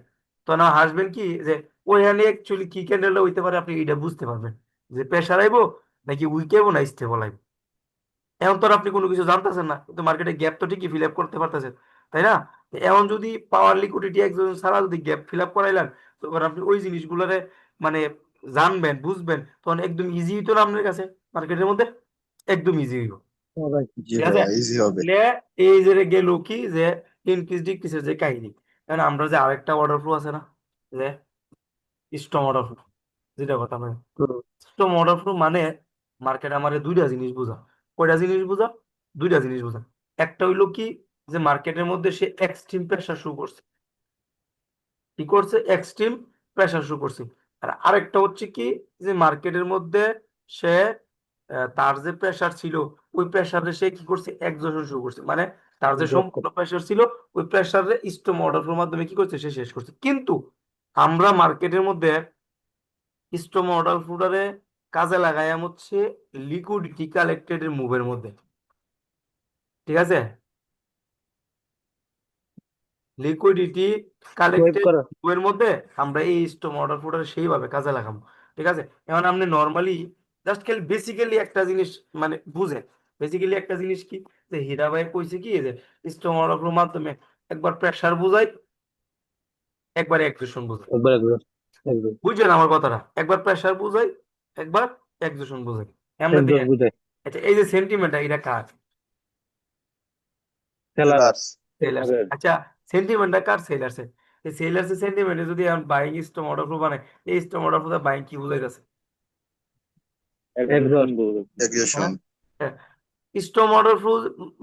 A: তখন হাসবেন কি যে ওইখানে অ্যাকচুয়ালি কি ক্যান্ডেলটা হইতে পারে, আপনি এটা বুঝতে পারবেন যে প্রেশার আইবো নাকি উইক আইবো না স্টেবল আইবো। এখন তো আর আপনি কোনো কিছু জানতেছেন না, কিন্তু মার্কেটে গ্যাপ তো ঠিকই ফিল আপ করতে পারতেছেন, তাই না? তো এখন যদি পাওয়ার লিকুইডিটি একজন ছাড়া যদি গ্যাপ ফিল আপ করাইলেন, তখন আপনি ওই জিনিসগুলোরে মানে জানবেন বুঝবেন, তখন একদম ইজি হইতো না আপনার কাছে মার্কেটের মধ্যে, একদম ইজি হইব।
C: জি
A: ঠিক আছে,
C: ভাইয়া, ইজি হবে।
A: তাহলে এই যে গেল কি যে ইনক্রিজ ডিক্রিজের যে কাহিনী, কারণ আমরা যে আরেকটা অর্ডার ফ্লো আছে না, যে স্টম অর্ডার ফ্লো, যেটা কথা বলে স্টম অর্ডার ফ্লো মানে মার্কেট আমারে দুইটা জিনিস বোঝা। কয়টা জিনিস বোঝা? দুইটা জিনিস বোঝা। একটা হইলো কি যে মার্কেটের মধ্যে সে এক্সট্রিম প্রেসার শো করছে, কি করছে, এক্সট্রিম প্রেসার শো করছে। আর আরেকটা হচ্ছে কি যে মার্কেটের মধ্যে সে তার যে প্রেসার ছিল, ওই প্রেসারে সে কি করছে, এক্সজশন শো করছে, মানে তার যে সম্পূর্ণ প্রেসার ছিল, ওই প্রেসারে স্টম অর্ডার ফ্লোর মাধ্যমে কি করছে, সে শেষ করছে। কিন্তু আমরা মার্কেটের মধ্যে স্টম অর্ডার ফ্লোরে কাজে লাগাই হচ্ছে লিকুইডিটি কালেক্টেড এর মুভের মধ্যে। ঠিক আছে, লিকুইডিটি
B: সোয়াইপ
A: কালেক্টেড
B: করা।
A: এর মধ্যে আমরা এই স্টম অর্ডার ফ্লোরে সেইভাবে কাজে লাগাবো। ঠিক আছে, এখন আপনি নর্মালি জাস্ট খালি বেসিক্যালি একটা জিনিস মানে বুঝেন, বেসিক্যালি একটা জিনিস কি যে হীরা ভাই কইছে কি যে স্টম অর্ডার ফ্লোর মাধ্যমে একবার প্রেসার বোঝাই, একবার এক্সেশন বোঝাই।
B: একবার একবার একবার
A: বুঝছেন আমার কথাটা? একবার প্রেসার বোঝাই, একবার এক্সেশন বোঝাই। আমরা
B: একবার
A: দেখেন,
B: বুঝাই।
A: আচ্ছা এই যে সেন্টিমেন্টটা এটা কার?
B: সেলার।
C: সেলার্স।
A: সেলার্স। আচ্ছা, সেন্টিমেন্টটা কার? সেলার্স। এই সেলার্স এর সেন্টিমেন্টে যদি আমি বাইং স্টম অর্ডার ফ্লো বানাই, এই স্টম অর্ডার ফ্লো বাইং কি বুঝাইতেছে?
B: একবার
C: এগ্রেশন।
A: হ্যাঁ, স্টম অর্ডার ফ্লো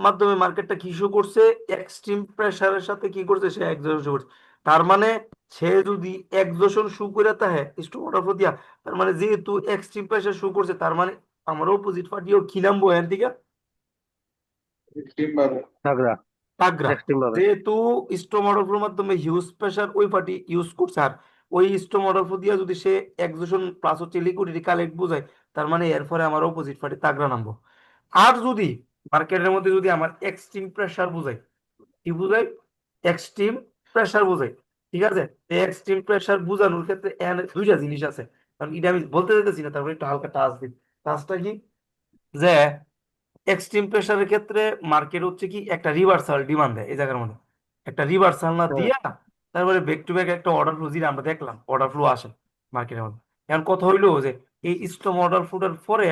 A: মাধ্যমে মার্কেটটা কি শো করছে, এক্সট্রিম প্রেসারের সাথে কি করছে, সে এক্সজশন শো করছে। তার মানে সে যদি এক্সজশন শো করে থাকে স্টম অর্ডার ফ্লো দিয়া, তার মানে যেহেতু এক্সট্রিম প্রেসার শো করছে, তার মানে আমার অপোজিট পার্টিও কি নামবো এখান থেকে,
B: থাকরা।
A: তাগড়া।
B: এক্সট্রিম ভাবে।
A: যেহেতু স্টোমোডোফ্লোর মাধ্যমে হিউজ প্রেসার ওই পার্টি ইউজ করছে, আর ওই স্টোমোডোফ্লো দিয়া যদি সে এক্সজশন প্লাস হচ্ছে লিকুইডিটি কালেক্ট বোঝায়, তার মানে এর ফলে আমার অপোজিট পার্টি তাগড়া নামবো। আর যদি মার্কেটের মধ্যে যদি আমার এক্সট্রিম প্রেসার বোঝায়, কি বোঝায়, এক্সট্রিম প্রেসার বোঝায়। ঠিক আছে, এই এক্সট্রিম প্রেসার বোঝানোর ক্ষেত্রে এখানে দুইটা জিনিস আছে, কারণ এটা আমি বলতে চাইতেছি না, তারপরে একটু হালকা টাচ দিই। টাচটা কি যে এক্সট্রিম প্রেসারের ক্ষেত্রে মার্কেট হচ্ছে কি একটা রিভার্সাল ডিমান্ড দেয় এই জায়গার মধ্যে, একটা রিভার্সাল না
B: হ্যাঁ।
A: দিয়া তারপরে ব্যাক টু ব্যাক একটা অর্ডার ফ্লো, যেটা আমরা দেখলাম অর্ডার ফ্লো আসে মার্কেটের মধ্যে। এখন কথা হইলো যে এই স্টম অর্ডার ফ্লোটার পরে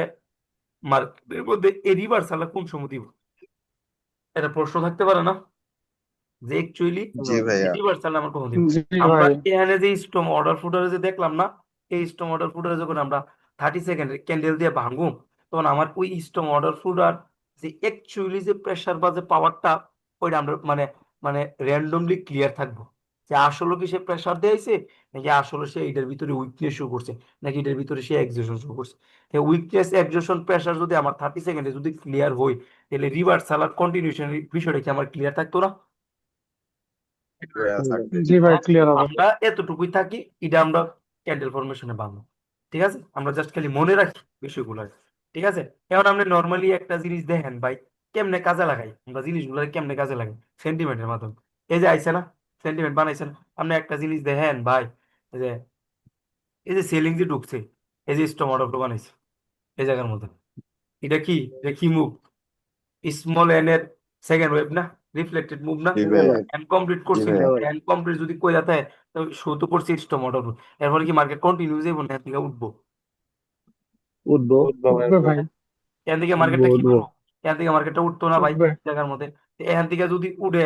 A: মার্কেটের মধ্যে এই রিভার্সালটা কোন সময় দিব, এটা প্রশ্ন থাকতে পারে না যে অ্যাকচুয়ালি
C: জি ভাইয়া।
A: রিভার্সাল আমরা কখন দিব।
B: জি
A: আমরা
B: ভাই।
A: এখানে যে স্টম অর্ডার ফুটারে যে দেখলাম না, এই স্টম অর্ডার ফুটারে যখন আমরা 30 সেকেন্ড ক্যান্ডেল দিয়ে ভাঙবো, তখন আমার ওই স্টম অর্ডার ফুটার যে অ্যাকচুয়ালি যে প্রেসার বা যে পাওয়ারটা, ওইটা আমরা মানে মানে র্যান্ডমলি ক্লিয়ার থাকবো যে আসলে কি সে প্রেসার দিয়েছে, নাকি আসলে সে এটার ভিতরে উইকনেস শো করছে, নাকি এটার ভিতরে সে এক্সজশন শো করছে। উইকনেস এক্সজশন প্রেসার যদি আমার 30 সেকেন্ডে যদি ক্লিয়ার হয়, তাহলে রিভার্সাল আর কন্টিনিউশন বিষয়টা কি আমার ক্লিয়ার থাকতো না?
C: ভাইয়া থাকবে।
B: জি ভাই,
A: হ্যাঁ,
B: ক্লিয়ার হবে।
A: আমরা এতটুকুই থাকি, এটা আমরা ক্যান্ডেল ফরমেশনে বানাবো। ঠিক আছে, আমরা জাস্ট খালি মনে রাখি বিষয়গুলো। ঠিক আছে। এখন আপনি নর্মালি একটা জিনিস দেখেন ভাই, কেমনে কাজে লাগাই আমরা জিনিসগুলো, কেমনে কাজে লাগাই সেন্টিমেন্টের মাধ্যমে। এই যে আইছে না, সেন্টিমেন্ট বানাইছেন। আপনি একটা জিনিস দেখেন ভাই, এই যে এই যে সেলিং যে ঢুকছে, এই যে স্টক অর্ডার বানাইছে এই জায়গার মধ্যে, এটা কি, এটা কি মুভ? স্মল এন এর সেকেন্ড ওয়েভ না, রিফ্লেক্টেড মুভ না?
C: জি
B: হ্যাঁ
C: ভাইয়া,
B: ভাই।
A: এন্ড কমপ্লিট
C: জি
A: করছি,
C: ভাইয়া।
B: হ্যাঁ ভাই।
A: এন্ড কমপ্লিট যদি কই যাতে তো শো তো করছি স্টক অর্ডার, এরপরে কি মার্কেট কন্টিনিউ যাইব না এর থেকে উঠবো?
B: উঠবো।
E: উঠবে ভাই।
A: এখান থেকে
B: উঠবো
A: মার্কেটটা কি
B: উঠবো।
A: করবো? এখান থেকে মার্কেটটা উঠতো না ভাই
E: উঠবে।
A: এই জায়গার মধ্যে। তো এখান থেকে যদি উঠে,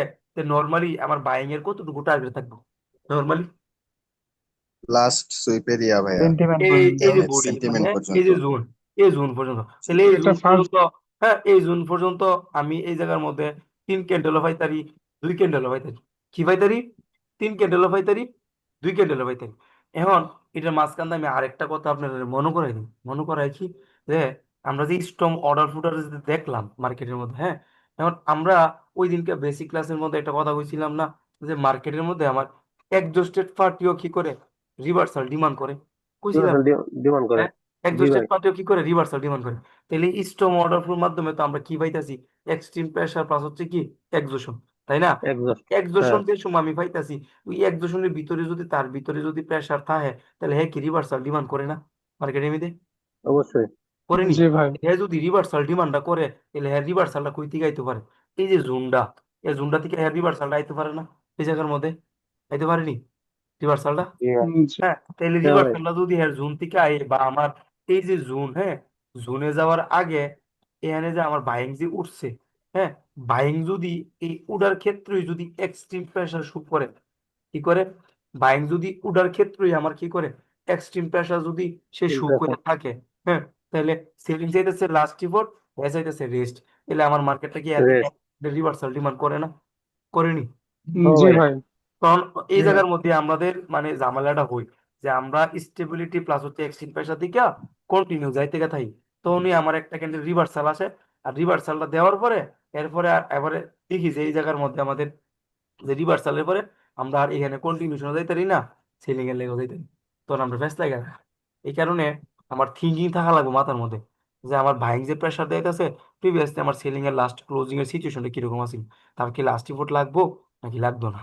A: নর্মালি আমার বাইং এর কতটুকু টার্গেট থাকবো নর্মালি?
C: লাস্ট সুইপ এরিয়া ভাইয়া,
E: সেন্টিমেন্ট
A: এই
E: পর্যন্ত।
A: এই যে
C: এমএক্স
A: বডি মানে
C: সেন্টিমেন্ট
A: এই
C: পর্যন্ত।
A: যে জোন, এই জোন পর্যন্ত। তাহলে এই
E: এটা
A: জোন
E: ফার্স্ট।
A: পর্যন্ত, হ্যাঁ এই জোন পর্যন্ত আমি এই জায়গার মধ্যে 3 ক্যান্ডেলও পাইতারি, 2 ক্যান্ডেলও পাইতারি। কি পাইতারি? 3 ক্যান্ডেলও পাইতারি, 2 ক্যান্ডেলও পাইতারি। এখন এটার মাঝখান দিয়ে আমি আরেকটা কথা আপনার মনে করাই দিই, মনে করাই কি, যে আমরা যে স্ট্রং অর্ডার ফুটার দেখলাম মার্কেটের মধ্যে, হ্যাঁ, এখন আমরা ওই দিনকে বেসিক ক্লাসের মধ্যে একটা কথা কইছিলাম না, যে মার্কেটের মধ্যে আমার একজস্টেড পার্টিও কি করে, রিভার্সাল ডিমান্ড করে, কইছিলাম।
B: ডিমান্ড করে।
A: হ্যাঁ,
B: জি
A: একজস্টেড
B: ভাই।
A: পার্টিও কি করে, রিভার্সাল ডিমান্ড করে। তাহলে স্ট্রং অর্ডার ফ্লোর মাধ্যমে তো আমরা কি পাইতাছি, এক্সট্রিম প্রেসার প্লাস হচ্ছে কি এক্সোশন, তাই না?
B: এক্সস্ট। হ্যাঁ
A: এক্সোশন যে সময় আমি পাইতাছি, ওই এক্সোশনের ভিতরে যদি, তার ভিতরে যদি প্রেসার থাকে, তাহলে হ্যাঁ কি রিভার্সাল ডিমান্ড করে না মার্কেটের মধ্যে?
B: অবশ্যই।
A: করেনি?
E: জি ভাই।
A: হ্যাঁ যদি রিভার্সাল ডিমান্ডটা করে, তাহলে হ্যাঁ রিভার্সালটা কই থেকে আইতে পারে? এই যে জুনটা, এই জুনটা থেকে হ্যাঁ রিভার্সালটা আইতে পারে না এই জায়গার মধ্যে? আইতে পারেনি রিভার্সালটা?
B: জি ভাই।
E: জি।
A: হ্যাঁ, তাহলে
B: হ্যাঁ ভাই।
A: রিভার্সালটা যদি হ্যাঁ জুন থেকে আয়, বা আমার এই যে জুন, হ্যাঁ, জুনে যাওয়ার আগে এখানে যে আমার বাইং যে উঠছে, হ্যাঁ, বাইং যদি এই উডার ক্ষেত্রে যদি এক্সট্রিম প্রেসার শু করে, কি করে, বাইং যদি উডার ক্ষেত্রেই আমার কি করে, এক্সট্রিম প্রেসার যদি সে শু করে
B: ইন্টারেস্ট।
A: থাকে, হ্যাঁ, তাহলে সেলিং চাইতেছে লাস্ট রিপোর্ট, হ্যাঁ চাইতেছে রেস্ট, তাহলে আমার মার্কেটটা কি এর থেকে
B: রেস্ট।
A: রিভার্সাল ডিমান্ড করে না? করেনি?
B: ও
E: জি
B: ভাই।
E: ভাই।
A: কারণ এই
E: জি ভাই।
A: জায়গার মধ্যে আমাদের মানে ঝামেলাটা হই, যে আমরা স্টেবিলিটি প্লাস হচ্ছে এক্সট্রিম প্রেসার দিকে কন্টিনিউ যাইতে থাকি, তখনই আমার একটা ক্যান্ডেল রিভার্সাল আসে। আর রিভার্সালটা দেওয়ার পরে এরপরে এবারে দেখি যে এই জায়গার মধ্যে আমাদের যে রিভার্সালের পরে আমরা আর এখানে কন্টিনিউশন যাইতে পারি না, সেলিং এর লেগে যাইতে পারি, তখন আমরা ব্যস্ত লাগে না। এই কারণে আমার থিঙ্কিং থাকা লাগবে মাথার মধ্যে, যে আমার বাইং যে প্রেসার দিতেছে, প্রিভিয়াসলি আমার সেলিং এর লাস্ট ক্লোজিং এর সিচুয়েশনটা কিরকম আছে, তার কি লাস্ট রিপোর্ট লাগবো নাকি লাগতো না?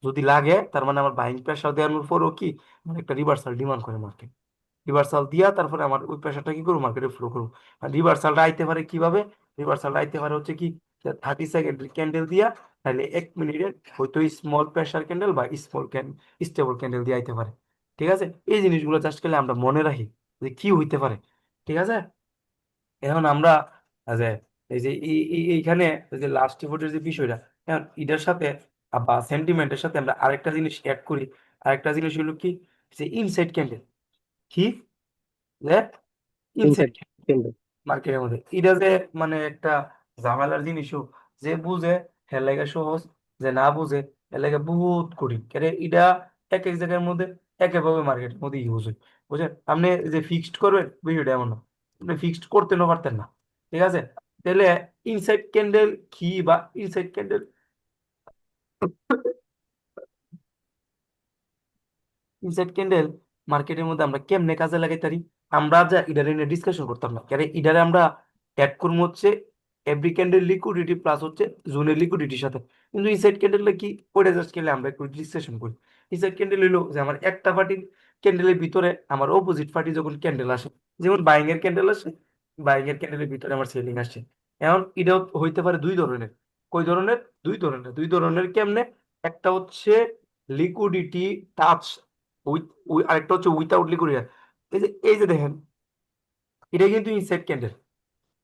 A: যদি লাগে তার মানে আমার বাইং প্রেসার দেওয়ানোর পরও কি মানে একটা রিভার্সাল ডিমান্ড করে মার্কেট, রিভার্সাল দিয়া তারপরে আমার ওই প্রেসারটা কি করবো, মার্কেটে ফ্লো করবো। আর রিভার্সালটা আইতে পারে কিভাবে? রিভার্সালটা আইতে পারে হচ্ছে কি, 30 সেকেন্ড ক্যান্ডেল দিয়া, তাহলে 1 মিনিটের হয়তো স্মল প্রেসার ক্যান্ডেল বা স্টেবল ক্যান্ডেল দিয়ে আইতে পারে। ঠিক আছে, এই জিনিসগুলো জাস্ট খেলে আমরা মনে রাখি যে কি হইতে পারে। ঠিক আছে। এখন আমরা যে এই যে এইখানে এই যে লাস্ট রিপোর্টের যে বিষয়টা, এখন এটার সাথে বা সেন্টিমেন্টের সাথে আমরা আরেকটা জিনিস অ্যাড করি। আরেকটা জিনিস হলো কি, যে ইনসাইড ক্যান্ডেল, কি, যে ইনসাইড
B: ইনসাইড কিন্তু।
A: মার্কেটের মধ্যে এটা যে মানে একটা ঝামেলার জিনিসও, যে বুঝে হের লাগে সহজ, যে না বুঝে এর লাগে বহুত কঠিন। কেন এটা এক এক জায়গার মধ্যে এক একভাবে মার্কেটের মধ্যে ইউজ হয়, বুঝছেন? আপনি যে ফিক্সড করবেন বিষয়টা এমন না, আপনি ফিক্সড করতে না পারতেন না। ঠিক আছে, তাহলে ইনসাইড ক্যান্ডেল কি, বা ইনসাইড ক্যান্ডেল, ইনসাইড ক্যান্ডেল মার্কেটের মধ্যে আমরা কেমনে কাজে লাগাইতে পারি? আমরা যা ইডারে নিয়ে ডিসকাশন করতাম না, কারণ ইডারে আমরা অ্যাড করবো হচ্ছে এভরি ক্যান্ডেল লিকুইডিটি প্লাস হচ্ছে জোনের লিকুইডিটির সাথে। কিন্তু ইনসাইড ক্যান্ডেলটা কি, ওইটা জাস্ট খেলে আমরা একটু ডিসকাশন করি। ইনসাইড ক্যান্ডেল হলো যে আমার একটা পার্টির ক্যান্ডেলের ভিতরে আমার অপোজিট পার্টি যখন ক্যান্ডেল আসে, যেমন বাইং এর ক্যান্ডেল আসে, বাইং এর ক্যান্ডেলের ভিতরে আমার সেলিং আসছে। এখন এটাও হইতে পারে দুই ধরনের। কই ধরনের? দুই ধরনের কেমনে? একটা হচ্ছে লিকুইডিটি টাচ, উইথ, আরেকটা হচ্ছে উইথাউট লিকুইড। এই যে দেখেন, এটা কিন্তু ইনসাইড ক্যান্ডেল,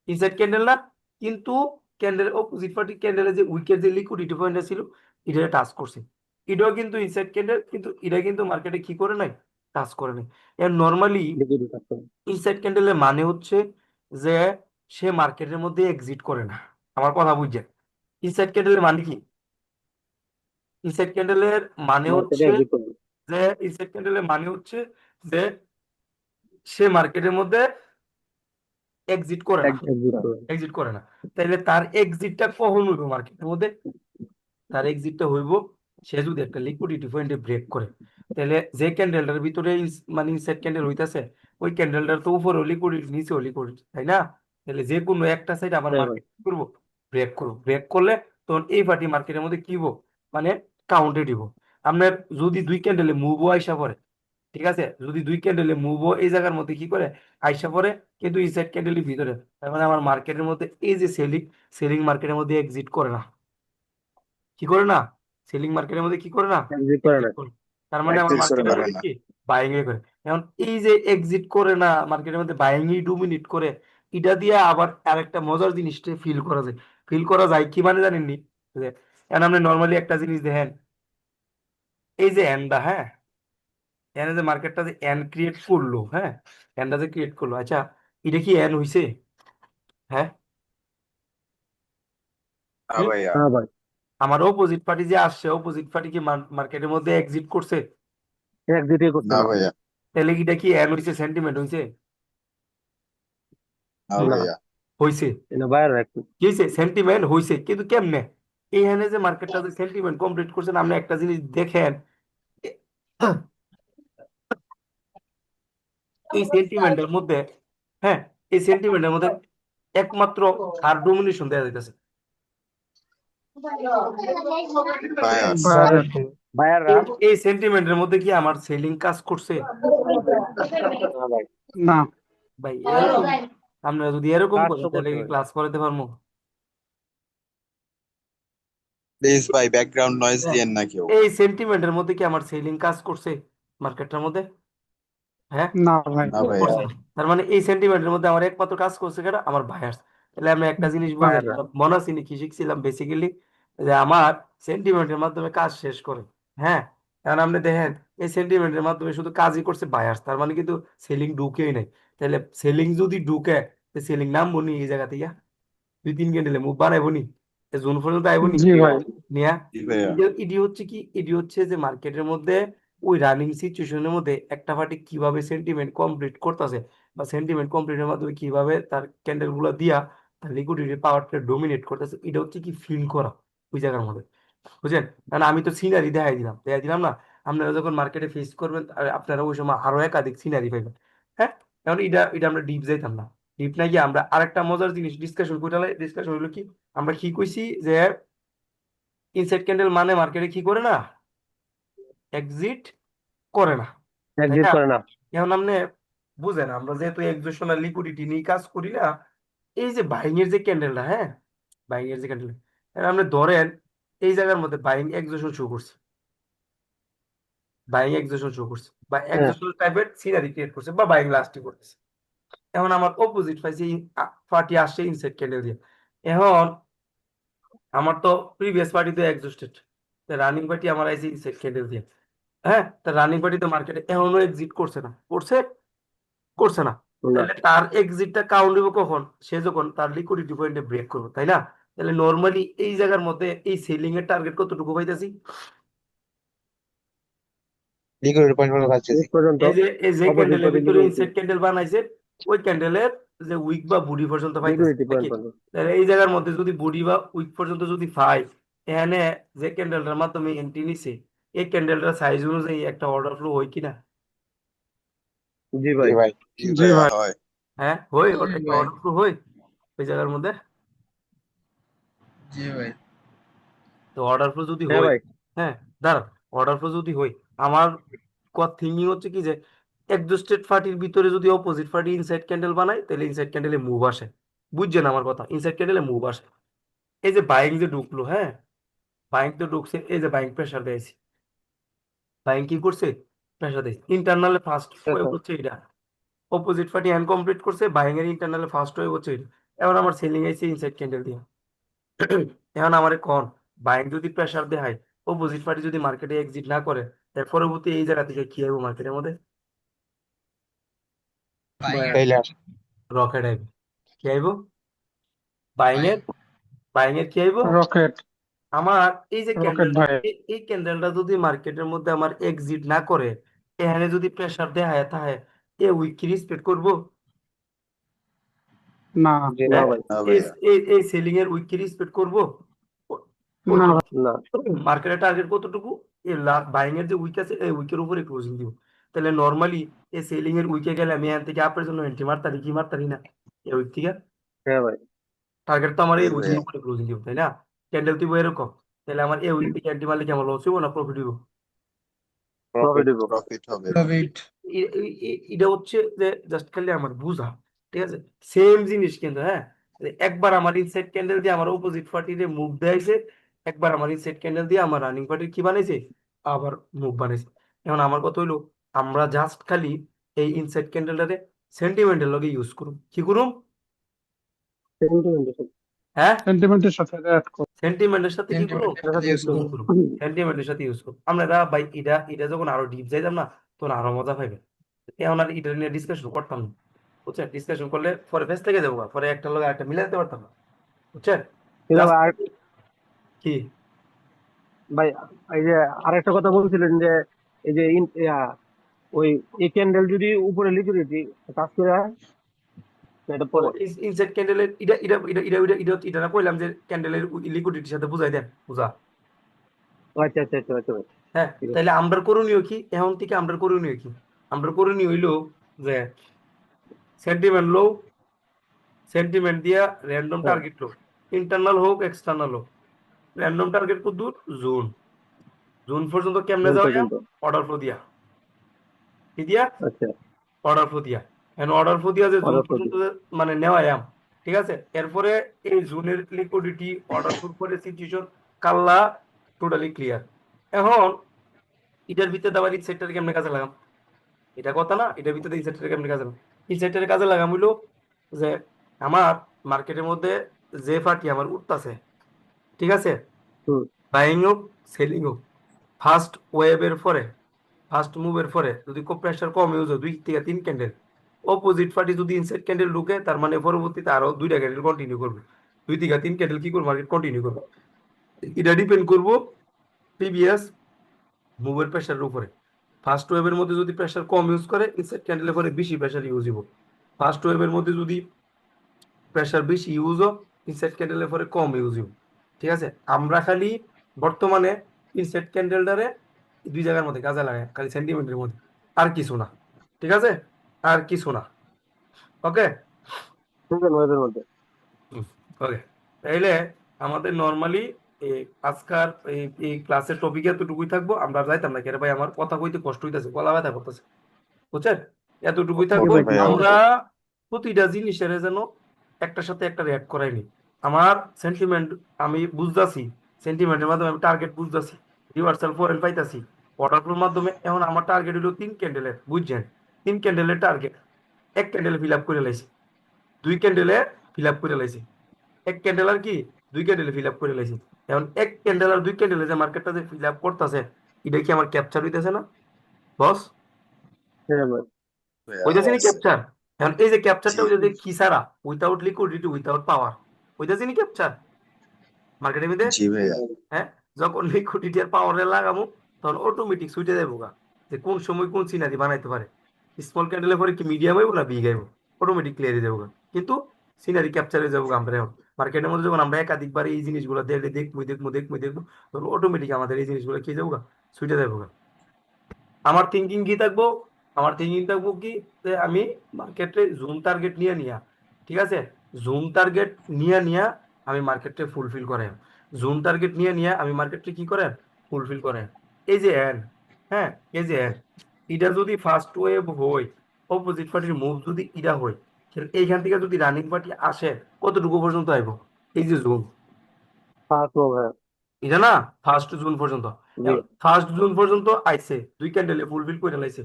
A: ইনসাইড ক্যান্ডেল না, কিন্তু ক্যান্ডেলের অপোজিট পার্টি ক্যান্ডেলের যে উইকের যে লিকুইডিটি পয়েন্ট ছিল, এটা টাচ করছে। এটাও কিন্তু ইনসাইড ক্যান্ডেল, কিন্তু এটা কিন্তু মার্কেটে কি করে নাই, টাচ করে নাই। এর নর্মালি
B: লিকুইড থাকতো।
A: ইনসাইড ক্যান্ডেলের মানে হচ্ছে যে সে মার্কেটের মধ্যে এক্সিট করে না। আমার কথা বুঝছেন? ইনসাইড ক্যান্ডেলের মানে কি? ইনসাইড ক্যান্ডেলের মানে
B: মার্কেটে
A: হচ্ছে
B: এক্সিট করবে।
A: যে ইনসাইড ক্যান্ডেলের মানে হচ্ছে যে সে মার্কেটের মধ্যে এক্সিট করে না,
B: এক্সিট করবে।
A: এক্সিট করে না। তাইলে তার এক্সিটটা কখন হইব মার্কেটের মধ্যে? তার এক্সিটটা হইব সে যদি একটা লিকুইডিটি পয়েন্টে ব্রেক করে। তাহলে যে ক্যান্ডেলটার ভিতরে মানে ইনসাইড ক্যান্ডেল হইতাছে, ওই ক্যান্ডেলটার তো উপরে লিকুইডিটি নিচে লিকুইডিটি, তাই না? তাহলে যে কোনো একটা সাইড আবার
B: হ্যাঁ ভাই।
A: মার্কেট করবো, ব্রেক করবো, ব্রেক করলে তখন এই পার্টি মার্কেটের মধ্যে কি হবো, মানে কাউন্টে দিব। আপনার যদি দুই ক্যান্ডেলে মুভও আইসা পড়ে, ঠিক আছে, যদি দুই ক্যান্ডেলে মুভও এই জায়গার মধ্যে কি করে আইসা পড়ে, কিন্তু এই সাইড ক্যান্ডেলের ভিতরে, তার মানে আমার মার্কেটের মধ্যে এই যে সেলিং, সেলিং মার্কেটের মধ্যে এক্সিট করে না, কি করে না, সেলিং মার্কেটের মধ্যে কি করে না,
B: এক্সিট করে না।
A: এক্সিট করে না। তার মানে আমার
C: Exit করে
A: মার্কেটের
C: না।
A: মধ্যে কি বাইং এ করে। এখন এই যে এক্সিট করে না মার্কেটের মধ্যে, বাইং ই ডোমিনেট করে, এটা দিয়ে আবার আরেকটা মজার জিনিসটা ফিল করা যায়। ফিল করা যায় কি মানে জানেননি, যে এখন আপনি নর্মালি একটা জিনিস দেখেন, এই যে এন্ডা, হ্যাঁ, এনে যে মার্কেটটা যে এন ক্রিয়েট করলো, হ্যাঁ, এনটা যে ক্রিয়েট করলো, আচ্ছা এটা কি এন হইছে? হ্যাঁ,
C: না
A: হুম?
C: ভাইয়া,
B: হ্যাঁ ভাই,
A: আমার অপোজিট পার্টি যে আসছে, অপোজিট পার্টি কি মার্কেটের মধ্যে এক্সিট করছে?
B: এক্সিটই করছে
C: না
B: না।
C: ভাইয়া,
A: তাহলে এটা কি এন হইছে, সেন্টিমেন্ট হইছে?
C: না
B: না,
C: ভাইয়া,
A: হইছে।
B: এটা বাইরে রাখছি।
A: কি হইছে? সেন্টিমেন্ট হইছে, কিন্তু কেমনে? এইখানে যে মার্কেটটা যে সেন্টিমেন্ট কমপ্লিট করছেন, আপনি একটা জিনিস দেখেন, এ- এই সেন্টিমেন্টের মধ্যে, হ্যাঁ, এই সেন্টিমেন্টের মধ্যে একমাত্র আর ডোমিনেশন দেওয়া যাইতেছে।
C: bias,
B: বাইরে
A: এই সেন্টিমেন্টের মধ্যে কি আমার সেলিং কাজ করছে?
B: না ভাই,
E: না
A: ভাই এরকম, আমরা যদি এরকম
B: কাজ
A: করেন
B: তো
A: তাহলে
B: করছে
A: কি
B: ভাই।
A: ক্লাস করাতে পারবো?
C: প্লিজ ভাই ব্যাকগ্রাউন্ড নয়েজ
A: হ্যাঁ,
C: দিয়েন না কেউ।
A: এই সেন্টিমেন্টের মধ্যে কি আমার সেলিং কাজ করছে মার্কেটটার মধ্যে? হ্যাঁ,
E: না ভাই
C: না ভাইয়া,
A: করছে না। তার মানে এই সেন্টিমেন্টের মধ্যে আমার একমাত্র কাজ করছে কেন, আমার বায়ার্স। তাহলে আমি একটা জিনিস বুঝেন,
B: বাইরে
A: মনে আছে কি শিখছিলাম বেসিক্যালি, যে আমার সেন্টিমেন্টের মাধ্যমে কাজ শেষ করে। হ্যাঁ, কারণ আপনি দেখেন এই সেন্টিমেন্টের মাধ্যমে শুধু কাজই করছে বায়ার্স, তার মানে কিন্তু সেলিং ঢুকেই নাই। তাহলে সেলিং যদি ঢুকে, সেলিং নামবো নি এই জায়গা থেকে, দুই তিন ক্যান্ডেলে মুভ বানাইবো নি, জোন পর্যন্ত আইবো নি
E: জি ভাই
A: নিয়া।
C: জি ভাইয়া,
A: এটি হচ্ছে কি, এটি হচ্ছে যে মার্কেটের মধ্যে ওই রানিং সিচুয়েশনের মধ্যে একটা পার্টি কিভাবে সেন্টিমেন্ট কমপ্লিট করতেছে, বা সেন্টিমেন্ট কমপ্লিটের মাধ্যমে কিভাবে তার ক্যান্ডেল গুলো দিয়া তার লিকুইডিটি পাওয়ারটা ডোমিনেট করতেছে, এটা হচ্ছে কি ফিল করা ওই জায়গার মধ্যে, বুঝছেন? কারণ আমি তো সিনারি দেখাই দিলাম না। আপনারা যখন মার্কেটে ফেস করবেন, আর আপনারা ওই সময় আরো একাধিক সিনারি পাইবেন। হ্যাঁ, এখন এটা এটা আমরা ডিপ যাইতাম না। ডিপ না গিয়ে আমরা আরেকটা মজার জিনিস ডিসকাশন করে, ডিসকাশন হলো কি, আমরা কি কইছি যে ইনসাইড ক্যান্ডেল মানে মার্কেটে কি করে না, এক্সিট করে না, তাই
B: এক্সিট
A: না?
B: করে না।
A: এখন আপনি বুঝেন, আমরা যেহেতু এক্সিশনাল লিকুইডিটি নিয়ে কাজ করি না, এই যে বাইং এর যে ক্যান্ডেলটা, হ্যাঁ, বাইং এর যে ক্যান্ডেল, আপনি ধরেন এই জায়গার মধ্যে বাইং এক্সিশন শো করছে, বাইং এক্সিশন শো করছে, বা
B: হ্যাঁ
A: এক্সিশনাল টাইপের সিনারি ক্রিয়েট করছে, বা বাইং লাস্টই করতেছে। এখন আমার অপোজিট পাইছে পার্টি আসছে ইনসাইড ক্যান্ডেল দিয়ে। এখন আমার তো প্রিভিয়াস পার্টি তো এক্সস্টেড, রানিং পার্টি আমার আইছে ইনসাইড ক্যান্ডেল দিয়ে। হ্যাঁ, তা রানিং পার্টি তো মার্কেটে এখনো এক্সিট করছে না, করছে, করছে না।
B: না,
A: তাহলে তার এক্সিটটা কাউন্ট হবে কখন, সে যখন তার লিকুইডিটি পয়েন্টে ব্রেক করবে, তাই না? তাহলে নর্মালি এই জায়গার মধ্যে এই সেলিং এর টার্গেট কতটুকু পাইতেছি?
C: লিকুইড পয়েন্ট পর্যন্ত যাচ্ছে।
B: শেষ পর্যন্ত
A: এই যে
B: অপোজিট
A: ক্যান্ডেলের
B: পার্টি
A: ভিতরে
B: লিকুইডিটি,
A: ইনসাইড ক্যান্ডেল বানাইছে, ওই ক্যান্ডেলের যে উইক বা বুড়ি পর্যন্ত পাইতেছে
B: লিকুইডিটি
A: নাকি?
B: পয়েন্ট পর্যন্ত।
A: তাহলে এই জায়গার মধ্যে যদি বুড়ি বা উইক পর্যন্ত যদি পাই, এখানে যে ক্যান্ডেলটার মাধ্যমে এন্ট্রি নিছে, এই ক্যান্ডেলটার সাইজ অনুযায়ী একটা অর্ডার ফ্লো হয় কিনা?
B: জি
C: জি
B: ভাই,
C: ভাই, জি
E: জি
C: ভাইয়া,
E: ভাই
C: হয়।
A: হ্যাঁ, হয়, একটা অর্ডার ফ্লো হয় ওই জায়গার মধ্যে।
C: জি ভাই,
A: তো অর্ডার ফ্লো যদি
B: হ্যাঁ
A: হয়,
B: ভাই,
A: হ্যাঁ, দাঁড়ান, অর্ডার ফ্লো যদি হয়, আমার থিঙ্কিং হচ্ছে কি যে একজস্টেড পার্টির ভিতরে যদি অপোজিট পার্টি ইনসাইড ক্যান্ডেল বানায়, তাহলে ইনসাইড ক্যান্ডেলে মুভ আসে। বুঝছেন আমার কথা? ইনসাইড ক্যান্ডেলে মুভ আসে। এই যে বাইং যে ঢুকলো, হ্যাঁ, বাইং তো ঢুকছে, এই যে বাইং প্রেসার দিয়েছে, বাইং কি করছে, প্রেসার দিয়েছে, ইন্টারনালে ফার্স্ট ওয়েভ
B: আচ্ছা,
A: হচ্ছে এটা, অপোজিট পার্টি কমপ্লিট করছে, বাইং এর ইন্টারনালে ফার্স্ট ওয়েভ হচ্ছে এটা। এখন আমার সেলিং আইছে ইনসাইড ক্যান্ডেল দিয়ে। এখন আমার কোন বাইং যদি প্রেসার দেয়, অপোজিট পার্টি যদি মার্কেটে এক্সিট না করে, এর পরবর্তী এই জায়গা থেকে কি আইব মার্কেটের মধ্যে?
B: ভাই
C: ফেইলিয়ার,
A: রকেট আইব। কি আইব? বাইং এর, বাইং এর কি আইব?
E: রকেট
A: আমার এই যে
E: রকেট
A: ক্যান্ডেলটা,
E: ভাই
A: এই ক্যান্ডেলটা যদি মার্কেটের মধ্যে আমার এক্সিট না করে, এখানে যদি প্রেসার দেয় তাহলে এ উইক কি রেসপেক্ট করবো?
E: না
B: জি না
A: হ্যাঁ,
B: ভাই,
C: না
A: এই
C: ভাইয়া,
A: এই সেলিং এর উইক কি রেসপেক্ট করবো?
E: না
A: করবো না।
B: না,
A: মার্কেটের টার্গেট কতটুকু, এই বাইং এর যে উইক আছে এই উইকের উপরে ক্লোজিং দিব। তাহলে নর্মালি এই সেলিং এর উইকে গেলে আমি এখান থেকে আপের জন্য এন্ট্রি মারতারি কি মারতারি না এই উইক থেকে
B: হ্যাঁ ভাই
A: টার্গেট তো আমার এই
C: জি
A: উইকের
C: ভাইয়া
A: উপরে ক্লোজিং দিব তাই না ক্যান্ডেল দিব এরকম তাহলে আমার এই উইক থেকে এন্ট্রি মারলে কি আমার লস হইব না প্রফিট হইব
B: প্রফিট দিব
C: প্রফিট হবে
A: এটা হচ্ছে যে জাস্ট খালি আমার বুঝা ঠিক আছে সেম জিনিস কিন্তু হ্যাঁ যে একবার আমার ইনসাইড ক্যান্ডেল দিয়ে আমার অপোজিট পার্টিতে মুভ দেয়াইছে একবার আমার ইনসাইড ক্যান্ডেল দিয়ে আমার রানিং পার্টির কি বানাইছে আবার মুভ বানাইছে এখন আমার কথা হইলো আমরা জাস্ট খালি এই ইনসাইড ক্যান্ডেলটারে সেন্টিমেন্টের লগে ইউজ করুম কি করুম হ্যাঁ
E: সেন্টিমেন্টের সাথে অ্যাড কর
A: সেন্টিমেন্টের সাথে কি করুম ইউজ করুম সেন্টিমেন্টের সাথে ইউজ করুম আমরা ভাই এটা যখন আরো ডিপ যাইতাম না তখন আরো মজা পাইবে এখন আর এটা নিয়ে ডিসকাশন করতাম না বুঝছেন ডিসকাশন করলে পরে ফেস থেকে যাবো পরে একটা লোক একটা মিলে দিতে পারতাম না বুঝছেন
B: কিন্তু
A: Just
B: আর
A: কি
B: ভাই এই যে আরেকটা কথা বলছিলেন যে এই যে ওই এই ক্যান্ডেল যদি উপরে লিকুইডিটি কাজ করে এটা পরে
A: ইনসেট ক্যান্ডেলের এটা না কইলাম যে ক্যান্ডেলের লিকুইডিটির সাথে বুঝাই দেন বুঝা
B: আচ্ছা আচ্ছা আচ্ছা আচ্ছা ভাই
A: হ্যাঁ
B: ঠিক আছে।
A: তাহলে আমরা করণীয় কি এখন থেকে আমরা করণীয় কি আমরা করণীয় হইলো যে সেন্টিমেন্ট লো সেন্টিমেন্ট দিয়া র্যান্ডম
B: হ্যাঁ।
A: টার্গেট লো ইন্টারনাল হোক এক্সটার্নাল হোক র্যান্ডম টার্গেট কত দূর জোন জোন পর্যন্ত কেমনে
B: জোন
A: যাওয়া
B: পর্যন্ত।
A: অর্ডার ফ্লো দিয়া কি দিয়া
B: আচ্ছা
A: অর্ডার ফ্লো দিয়া এখন অর্ডার ফ্লো দিয়া যে জোন
B: Order flow
A: পর্যন্ত মানে নেওয়া আম ঠিক আছে এরপরে এই জোনের লিকুইডিটি অর্ডার ফ্লো করে সিচুয়েশন কাল্লা টোটালি ক্লিয়ার এখন এটার ভিতরে আবার এই সেক্টর কেমনে কাজে লাগাম এটা কথা না এটার ভিতরে এই সেক্টর কেমনে কাজে লাগাম এই সেক্টরের কাজে লাগাম হইলো যে আমার মার্কেটের মধ্যে যে পার্টি আমার উঠতাছে ঠিক আছে
B: হুম।
A: বাইং হোক সেলিং হোক ফার্স্ট ওয়েভের পরে ফার্স্ট মুভের পরে যদি খুব প্রেশার কম ইউজ হয় 2 থেকে 3 ক্যান্ডেল অপোজিট পার্টি যদি ইনসাইড ক্যান্ডেল ঢুকে তার মানে পরবর্তীতে আরো 2টা ক্যান্ডেল কন্টিনিউ করবে 2 থেকে 3 ক্যান্ডেল কি করবে মার্কেট কন্টিনিউ করবে এটা ডিপেন্ড করবো প্রিভিয়াস মুভের প্রেশারের উপরে ফার্স্ট ওয়েভের মধ্যে যদি প্রেশার কম ইউজ করে ইনসাইড ক্যান্ডেলের পরে বেশি প্রেশার ইউজ হইব ফার্স্ট ওয়েভের মধ্যে যদি প্রেশার বেশি ইউজ হোক ইনসাইড ক্যান্ডেলের পরে কম ইউজ হইব ঠিক আছে আমরা খালি বর্তমানে ইনসাইড ক্যান্ডেলটারে 2 জায়গার মধ্যে কাজে লাগাই খালি সেন্টিমেন্টের মধ্যে আর কিছু না ঠিক আছে আর কিছু না ওকে
B: ওয়েভের মধ্যে
A: ওকে তাইলে আমাদের নর্মালি আজকার এই ক্লাসের টপিক এতটুকুই থাকবো আমরা আর যাইতাম না কেরে ভাই আমার কথা কইতে কষ্ট হইতাছে গলা ব্যথা করতেছে বুঝছেন এতটুকুই থাকবো
C: Okay, ভাইয়া,
A: আমরা প্রতিটা জিনিসের যেন একটার সাথে একটা রিয়াক্ট করাইনি আমার সেন্টিমেন্ট আমি বুঝতাছি সেন্টিমেন্টের মাধ্যমে আমি টার্গেট বুঝতাছি রিভার্সাল ফোরেন পাইতাছি অর্ডার ফ্লোর মাধ্যমে এখন আমার টার্গেট হলো 3 ক্যান্ডেলের বুঝছেন 3 ক্যান্ডেলের টার্গেট 1 ক্যান্ডেলে ফিল আপ করে লাইছি 2 ক্যান্ডেলে ফিল আপ করে লাইছি 1 ক্যান্ডেল আর কি 2 ক্যান্ডেলে ফিল আপ করে লাইছি এখন 1 ক্যান্ডেল আর 2 ক্যান্ডেলে যে মার্কেটটা যে ফিল আপ করতেছে এটা কি আমার ক্যাপচার হইতেছে না বস
B: হ্যাঁ ভাই
A: হইতেছে নি ক্যাপচার এখন এই যে ক্যাপচারটা
C: জি।
A: হইতেছে কি ছাড়া উইথাউট লিকুইডিটি উইথাউট পাওয়ার হইতেছে নি ক্যাপচার মার্কেটের মধ্যে
C: জি ভাইয়া
A: হ্যাঁ যখন লিকুইডিটি আর পাওয়ারে লাগামু তখন অটোমেটিক সুইটে যাবো গা যে কোন সময় কোন সিনারি বানাইতে পারে স্মল ক্যান্ডেলের পরে কি মিডিয়াম হইব না বিগ হইব অটোমেটিক ক্লিয়ার হয়ে যাবো গা কিন্তু সিনারি ক্যাপচার হয়ে যাবো গা আমরা এখন মার্কেটের মধ্যে যখন আমরা একাধিকবার এই জিনিসগুলো দেখবো তখন অটোমেটিক আমাদের এই জিনিসগুলো কি যাবো গা সুইটে যাবো গা আমার থিঙ্কিং কি থাকবো আমার থিঙ্কিং থাকবো কি যে আমি মার্কেটে জুম টার্গেট নিয়ে ঠিক আছে জুম টার্গেট নিয়ে আমি মার্কেটে ফুলফিল করে জুম টার্গেট নিয়ে আমি মার্কেটে কি করে ফুলফিল করে এই যে এন হ্যাঁ এই যে এন এটা যদি ফার্স্ট ওয়েভ হয় অপোজিট পার্টির মুভ যদি এটা হয় এইখান থেকে যদি রানিং পার্টি আসে কতটুকু পর্যন্ত আইব এই যে জুন
B: ফার্স্ট ওয়েভ হ্যাঁ
A: এটা না ফার্স্ট জুন পর্যন্ত
B: জি
A: ফার্স্ট জুন পর্যন্ত আইছে 2 ক্যান্ডেলে ফুলফিল করে লাইছে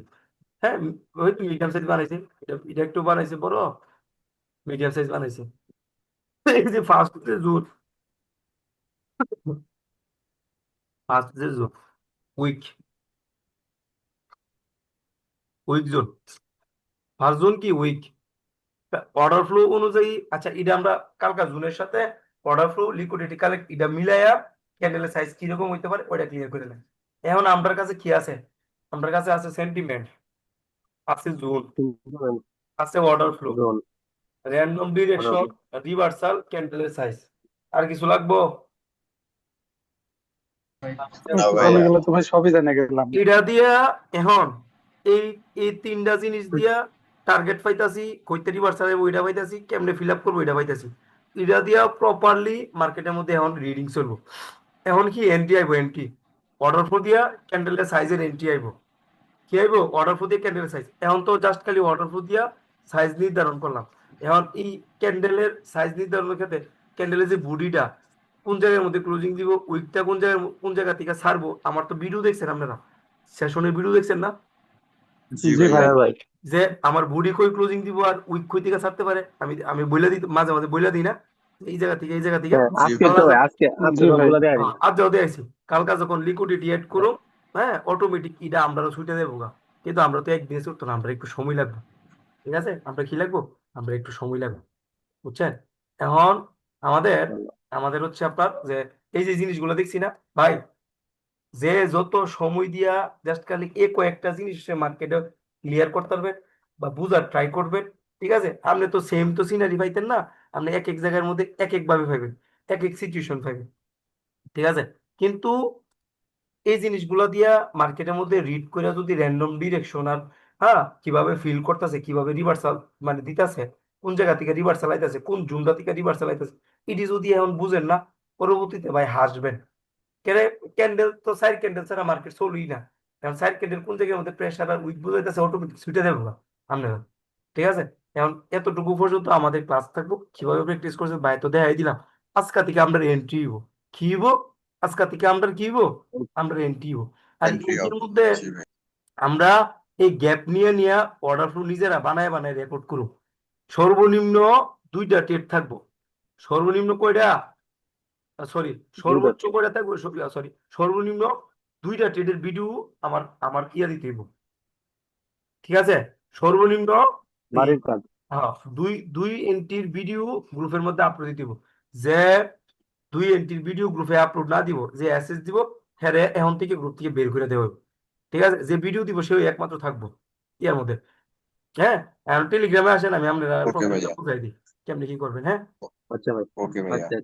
A: হ্যাঁ হয়তো মিডিয়াম সাইজ বানাইছে এটা একটু বানাইছে বড় মিডিয়াম সাইজ বানাইছে এই যে ফার্স্ট যে জুন ফার্স্ট যে June week zone first zone কি উইক অর্ডার ফ্লো অনুযায়ী আচ্ছা এটা আমরা কালকা জুনের সাথে অর্ডার ফ্লো লিকুইডিটি কালেক্ট এটা মিলাইয়া ক্যান্ডেলের সাইজ কিরকম হইতে পারে ওইটা ক্লিয়ার করে নেন এখন আমার কাছে কি আছে আমার কাছে আছে সেন্টিমেন্ট আছে জোন আছে order flow
B: zone
A: random direction reversal ক্যান্ডেলের সাইজ আর কিছু লাগবো
C: না
E: আমি
C: ভাইয়া
E: গেলে তো ভাই সবই জানে গেলাম
A: এটা দিয়া এখন এই এই তিনটা জিনিস দিয়া টার্গেট পাইতাছি, কইতে রিভার্সাল ওইটা পাইতাছি, কেমনে ফিল আপ করবো এটা পাইতাছি। এটা দিয়া প্রপারলি মার্কেটের মধ্যে এখন রিডিং চলবো। এখন কি এন্ট্রি আইবো, এন্ট্রি অর্ডার ফ্লো দিয়া ক্যান্ডেলের সাইজের এন্ট্রি আইবো। কি আইবো? অর্ডার ফ্লো দিয়ে ক্যান্ডেলের সাইজ। এখন তো জাস্ট খালি অর্ডার ফ্লো দিয়া সাইজ নির্ধারণ করলাম। এখন এই ক্যান্ডেলের সাইজ নির্ধারণের ক্ষেত্রে ক্যান্ডেলের যে বডিটা কোন জায়গার মধ্যে ক্লোজিং দিব, উইকটা কোন জায়গা থেকে ছাড়বো। আমার তো ভিডিও দেখছেন আপনারা, সেশনের ভিডিও দেখছেন না,
C: জি
B: জি
C: ভাইয়া।
B: ভাইয়া ভাই।
A: যে আমার বডি কই ক্লোজিং দিব আর উইক কই থেকে ছাড়তে পারে। আমি আমি বইলা দিই, মাঝে মাঝে বইলা দিই না, এই জায়গা থেকে এই জায়গা থেকে।
B: হ্যাঁ,
C: জি
B: আজকে
C: ভাই।
B: তো
A: কালকা
B: আজকে
A: জি ভাই,
B: সবগুলো দেয়া দিন।
A: আজ যাও দিয়েছি, কালকা যখন লিকুইডিটি এড করো, হ্যাঁ অটোমেটিক এটা আমরা ছুটে দেবো গা। কিন্তু আমরা তো একদিনে ছুটতো না, আমরা একটু সময় লাগবে। ঠিক আছে, আমরা কি লাগবো, আমরা একটু সময় লাগবে, বুঝছেন। এখন আমাদের আমাদের হচ্ছে আপনার যে এই যে জিনিসগুলো দেখছি না ভাই, যে যত সময় দিয়া জাস্ট খালি এ কয়েকটা জিনিস মার্কেটে ক্লিয়ার করতে পারবেন বা বুঝার ট্রাই করবেন। ঠিক আছে, আপনি তো সেম তো সিনারি পাইতেন না, আপনি এক এক জায়গার মধ্যে এক এক ভাবে পাইবেন, এক এক সিচুয়েশন পাইবেন। ঠিক আছে, কিন্তু এই জিনিসগুলো দিয়া মার্কেটের মধ্যে রিড করে যদি র্যান্ডম ডিরেকশন আর হ্যাঁ কিভাবে ফিল করতেছে, কিভাবে রিভার্সাল মানে দিতেছে, কোন জায়গা থেকে রিভার্সাল আইতেছে, কোন জুনটা থেকে রিভার্সাল আইতেছে, এটি যদি এখন বুঝেন না, পরবর্তীতে ভাই হাসবেন। কেন? ক্যান্ডেল তো সাইড ক্যান্ডেল ছাড়া মার্কেট চলুই না। এখন সাইড ক্যান্ডেল কোন জায়গার মধ্যে প্রেসার আর উইক বুঝাইতেছে, অটোমেটিক সুইটে দেবো না আপনারা। ঠিক আছে, এখন এতটুকু পর্যন্ত আমাদের ক্লাস থাকবো। কিভাবে প্র্যাকটিস করছে ভাই তো দেখাই দিলাম। আজকা থেকে আমরা এন্ট্রি হইব, কি হইব, আজকা থেকে আমরা কি হইব, আমরা এন্ট্রি হইব। আর
C: এন্ট্রি
A: এন্ট্রির
C: হবে।
A: মধ্যে
C: জি ভাই।
A: আমরা এই গ্যাপ নিয়ে নিয়ে অর্ডার ফ্লো নিজেরা বানায় বানায় রেকর্ড করব। সর্বনিম্ন 2টা ট্রেড থাকবো। সর্বনিম্ন কয়টা, সরি সর্বোচ্চ কয়টা থাকবো, সরি সর্বনিম্ন 2টা ট্রেডের ভিডিও আমার আমার ইয়া দিতে হইব। ঠিক আছে, সর্বনিম্ন
B: বাড়ির কাজ।
A: হ্যাঁ দুই দুই এন্ট্রির ভিডিও গ্রুপের মধ্যে আপলোড দিতে হইব। যে 2 এন্ট্রির ভিডিও গ্রুপে আপলোড না দিব, যে অ্যাসেস দিব, হ্যাঁ এখন থেকে গ্রুপ থেকে বের করে দেওয়া হবে। ঠিক আছে, যে ভিডিও দিব সেও একমাত্র থাকবো ইয়ার মধ্যে। হ্যাঁ, এখন টেলিগ্রামে আসেন, আমি আপনারা
C: ওকে
A: প্রসেসটা
C: ভাইয়া।
A: বুঝাই দিই কেমনি কি করবেন। হ্যাঁ,
B: আচ্ছা ভাই।
C: ওকে ভাইয়া।
B: আচ্ছা।